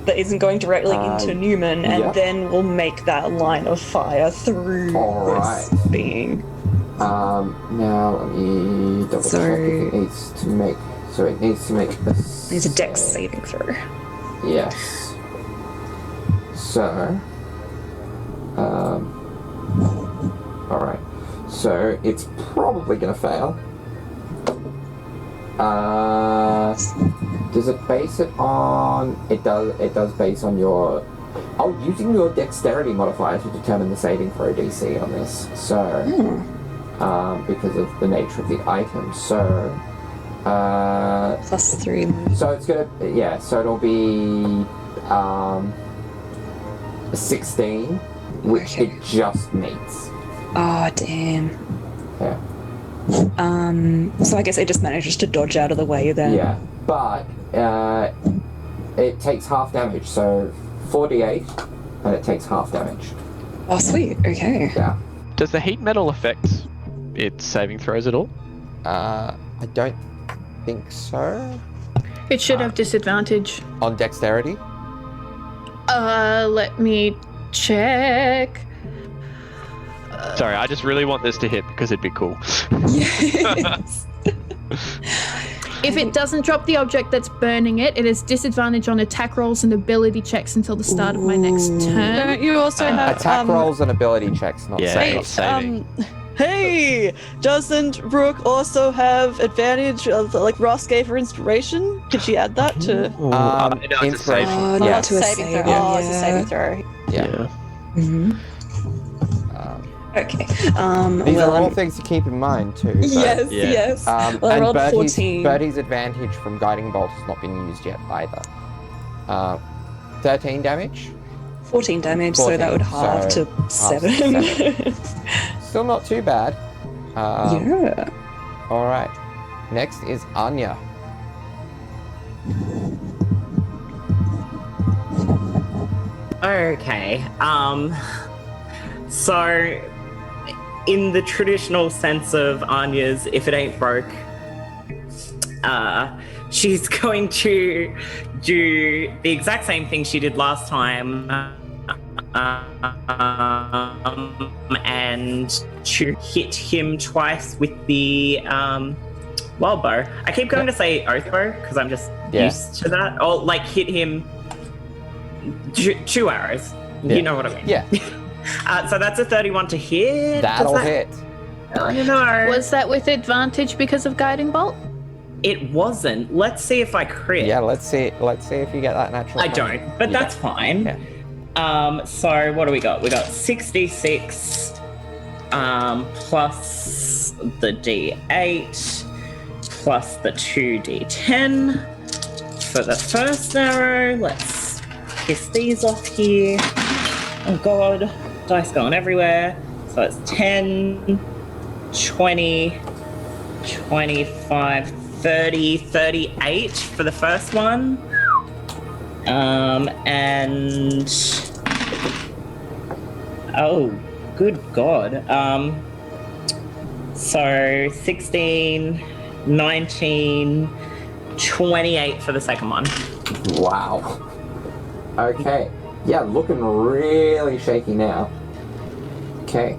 Speaker 6: that isn't going directly into Neumann, and then we'll make that line of fire through this being.
Speaker 9: Now let me double check if it needs to make. So it needs to make a.
Speaker 6: Needs a dex saving throw.
Speaker 9: Yes. So. Alright. So it's probably gonna fail. Does it base it on? It does base on your. Oh, using your dexterity modifier to determine the saving throw DC on this. So, because of the nature of the item. So,
Speaker 6: +3.
Speaker 9: So it's gonna, so it'll be 16, which it just meets.
Speaker 6: Oh, damn.
Speaker 9: Yeah.
Speaker 6: So I guess it just manages to dodge out of the way then.
Speaker 9: Yeah, but it takes half damage, so 4d8, and it takes half damage.
Speaker 6: Oh, sweet. Okay.
Speaker 9: Yeah.
Speaker 7: Does the heat metal affect its saving throws at all?
Speaker 1: I don't think so.
Speaker 3: It should have disadvantage.
Speaker 1: On dexterity?
Speaker 3: Let me check.
Speaker 7: Sorry, I just really want this to hit because it'd be cool.
Speaker 6: Yes.
Speaker 3: If it doesn't drop the object that's burning it, it has disadvantage on attack rolls and ability checks until the start of my next turn.
Speaker 4: Don't you also have
Speaker 1: Attack rolls and ability checks, not
Speaker 7: Yeah,
Speaker 1: saves.
Speaker 7: not saving.
Speaker 4: Hey, doesn't Rook also have advantage of Ross gave her inspiration? Could she add that to?
Speaker 7: No, it's a
Speaker 1: inspiration.
Speaker 7: saving.
Speaker 6: Oh,
Speaker 1: Yeah.
Speaker 6: not to a
Speaker 4: saving
Speaker 6: save.
Speaker 4: throw. Oh, it's a saving throw.
Speaker 1: Yeah.
Speaker 6: Mm-hmm. Okay.
Speaker 1: These are all things to keep in mind too. So,
Speaker 6: Yes. Well, I
Speaker 1: and
Speaker 6: rolled 14.
Speaker 1: Bertie's advantage from guiding bolt has not been used yet either. 13 damage.
Speaker 6: 14 damage, so that would halve to 7.
Speaker 1: Still not too bad.
Speaker 6: Yeah.
Speaker 1: All right. Next is Anya.
Speaker 8: Okay. So, in the traditional sense of Anya's, if it ain't broke, she's going to do the exact same thing she did last time, and to hit him twice with the wild bow. I keep going to say oath bow because I'm just used to that. Or hit him 2 arrows.
Speaker 1: Yeah.
Speaker 8: You know what I mean?
Speaker 1: Yeah.
Speaker 8: So that's a 31 to hit.
Speaker 1: That'll hit.
Speaker 8: You know.
Speaker 3: Was that with advantage because of guiding bolt?
Speaker 8: It wasn't. Let's see if I crit.
Speaker 1: Yeah, let's see if you get that natural.
Speaker 8: I don't, but that's fine.
Speaker 1: Yeah.
Speaker 8: So what do we got? We got 66 plus the D8 plus the 2D10 for the first arrow. Let's piss these off here. Oh god, dice going everywhere. So it's 10, 20, 25, 30, 38 for the first one. And oh, good God. So 16, 19, 28 for the second one.
Speaker 9: Wow. Okay. Yeah, looking really shaky now. Okay.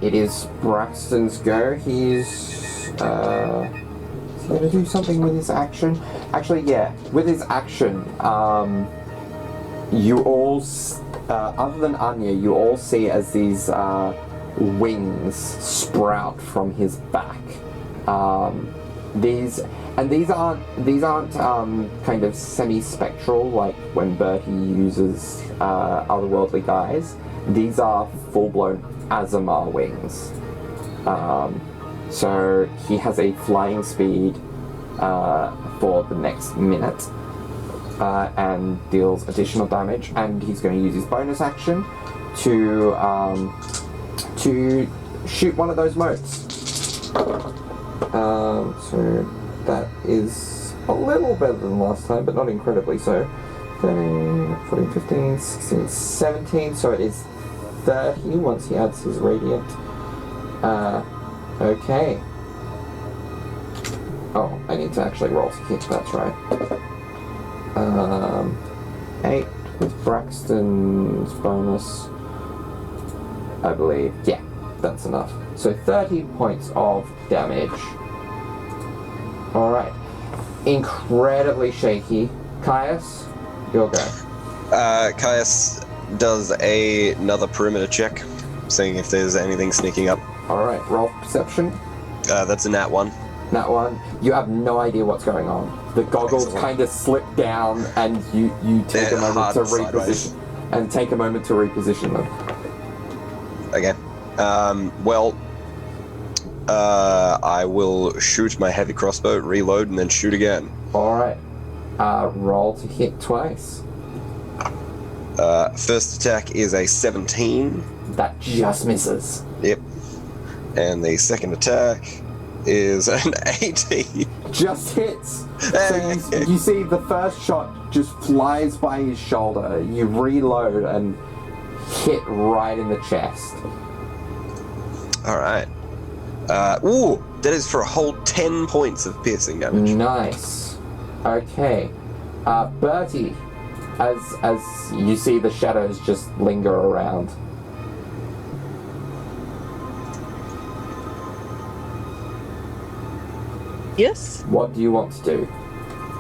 Speaker 9: It is Braxton's go. Is he gonna do something with his action? Actually, yeah. With his action, you all, other than Anya, you all see as these wings sprout from his back. These aren't kind of semi-spectral like when Bertie uses otherworldly guise. These are full-blown Azamar wings. So he has a flying speed for the next minute and deals additional damage, and he's going to use his bonus action to shoot one of those motes. So that is a little better than last time, but not incredibly so. 13, 14, 15, 16, 17, so it is 30 once he adds his radiant. Okay. Oh, I need to actually roll to hit, that's right. 8 with Braxton's bonus, I believe. Yeah, that's enough. So 30 points of damage. Alright. Incredibly shaky. Caius, your go.
Speaker 5: Caius does another perimeter check, seeing if there's anything sneaking up.
Speaker 9: Alright, roll perception.
Speaker 5: That's a nat 1.
Speaker 9: Nat 1. You have no idea what's going on. The goggles kind of slip down and you take a moment to reposition. And take a moment to reposition them.
Speaker 5: Okay. I will shoot my heavy crossbow, reload, and then shoot again.
Speaker 9: Alright. Roll to hit twice.
Speaker 5: First attack is a 17.
Speaker 9: That just misses.
Speaker 5: Yep. And the second attack is an 18.
Speaker 9: Just hits. So you see the first shot just flies by his shoulder. You reload and hit right in the chest.
Speaker 5: Alright. Ooh, that is for a whole 10 points of piercing damage.
Speaker 9: Nice. Okay. Bertie, as you see the shadows just linger around.
Speaker 4: Yes?
Speaker 9: What do you want to do?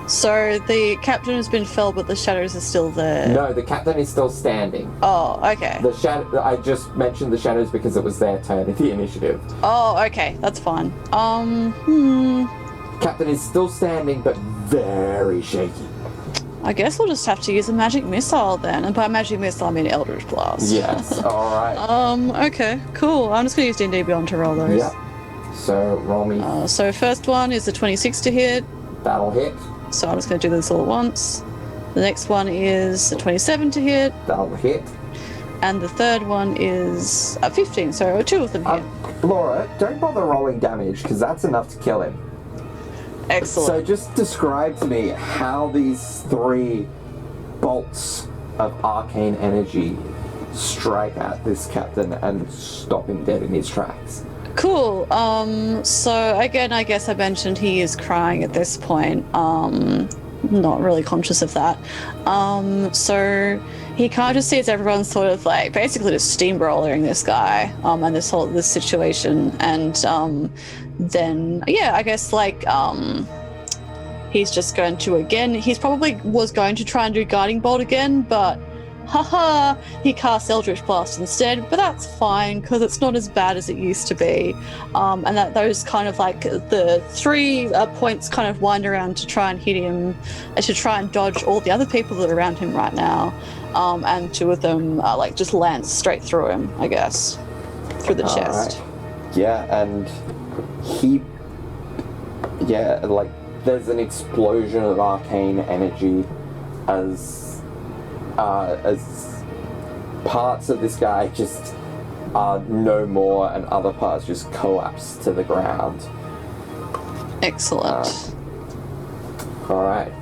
Speaker 4: So the captain has been felled, but the shadows are still there.
Speaker 9: No, the captain is still standing.
Speaker 4: Oh, okay.
Speaker 9: The shadow. I just mentioned the shadows because it was their turn in the initiative.
Speaker 4: Oh, okay, that's fine.
Speaker 9: Captain is still standing, but very shaky.
Speaker 4: I guess we'll just have to use a magic missile then, and by magic missile I mean Eldritch Blast.
Speaker 9: Yes. All right.
Speaker 4: Okay, cool. I'm just gonna use D&D Beyond to roll those.
Speaker 9: Yep. So roll me.
Speaker 4: So first one is a 26 to hit.
Speaker 9: That'll hit.
Speaker 4: So I'm just going to do this all at once. The next one is a 27 to hit.
Speaker 9: That'll hit.
Speaker 4: And the third one is a 15, so 2 of them hit.
Speaker 9: Laura, don't bother rolling damage, because that's enough to kill him.
Speaker 4: Excellent.
Speaker 9: So just describe to me how these 3 bolts of arcane energy strike at this captain and stop him dead in his tracks.
Speaker 4: Cool. So again, I guess I mentioned he is crying at this point. Not really conscious of that. So he kind of just sees everyone sort of like basically just steamrolling this guy, and this situation, and then yeah, I guess like he's just going to he's probably was going to try and do guiding bolt again, but he casts Eldritch Blast instead, but that's fine because it's not as bad as it used to be. And that those kind of like the 3 points kind of wind around to try and hit him, to try and dodge all the other people that are around him right now. And 2 of them like just lance straight through him, I guess, through the chest.
Speaker 9: Right. Yeah, and like there's an explosion of arcane energy as parts of this guy just are no more and other parts just collapse to the ground.
Speaker 4: Excellent.
Speaker 9: Alright.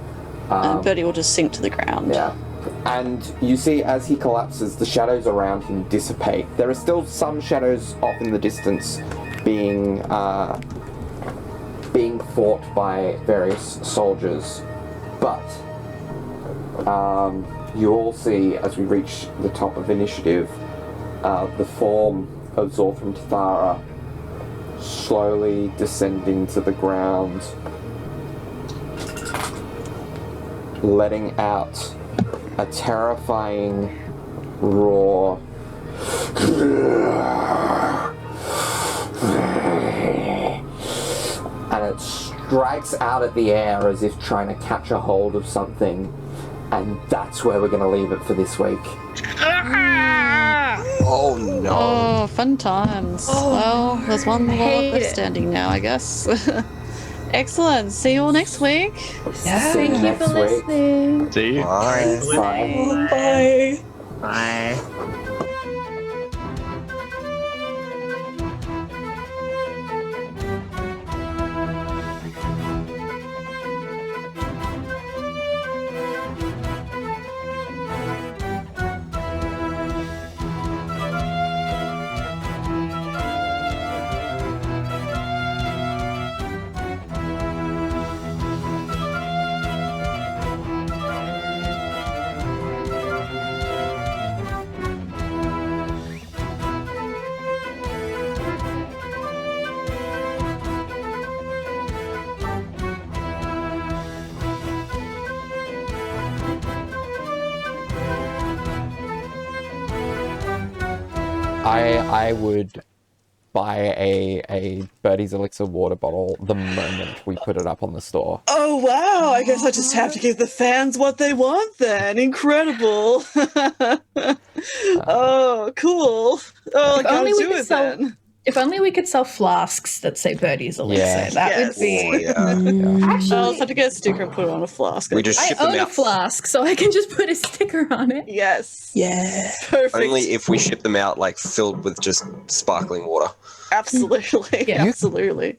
Speaker 4: And Birdie will just sink to the ground.
Speaker 9: Yeah. And you see as he collapses, the shadows around him dissipate. There are still some shadows off in the distance being fought by various soldiers. But you all see, as we reach the top of initiative, the form of Zorthram Tathara slowly descending to the ground, letting out a terrifying roar. And it strikes out at the air as if trying to catch a hold of something. And that's where we're going to leave it for this week.
Speaker 5: Oh no.
Speaker 4: Oh, fun times. Well, there's one more left standing now, I guess. Excellent. See you all next week.
Speaker 9: See you next week.
Speaker 3: listening.
Speaker 7: See you.
Speaker 5: Bye.
Speaker 9: Bye.
Speaker 6: Bye.
Speaker 8: Bye.
Speaker 1: I would buy a Birdie's Elixir water bottle the moment we put it up on the store.
Speaker 10: Oh wow, I guess I just have to give the fans what they want then. Incredible. Oh, cool. Oh, I gotta do it then.
Speaker 3: If only we could sell flasks that say Birdie's Elixir.
Speaker 1: Yeah.
Speaker 3: That
Speaker 10: Yes.
Speaker 3: would be.
Speaker 5: Yeah.
Speaker 10: I'll just have to get a sticker and put it on a flask.
Speaker 5: We just
Speaker 3: I
Speaker 5: ship them
Speaker 3: own a
Speaker 5: out.
Speaker 3: flask, so I can just put a sticker on it.
Speaker 10: Yes.
Speaker 3: Yeah.
Speaker 10: Perfect.
Speaker 5: Only if we ship them out like filled with just sparkling water.
Speaker 10: Absolutely.
Speaker 3: Yeah.
Speaker 10: Absolutely.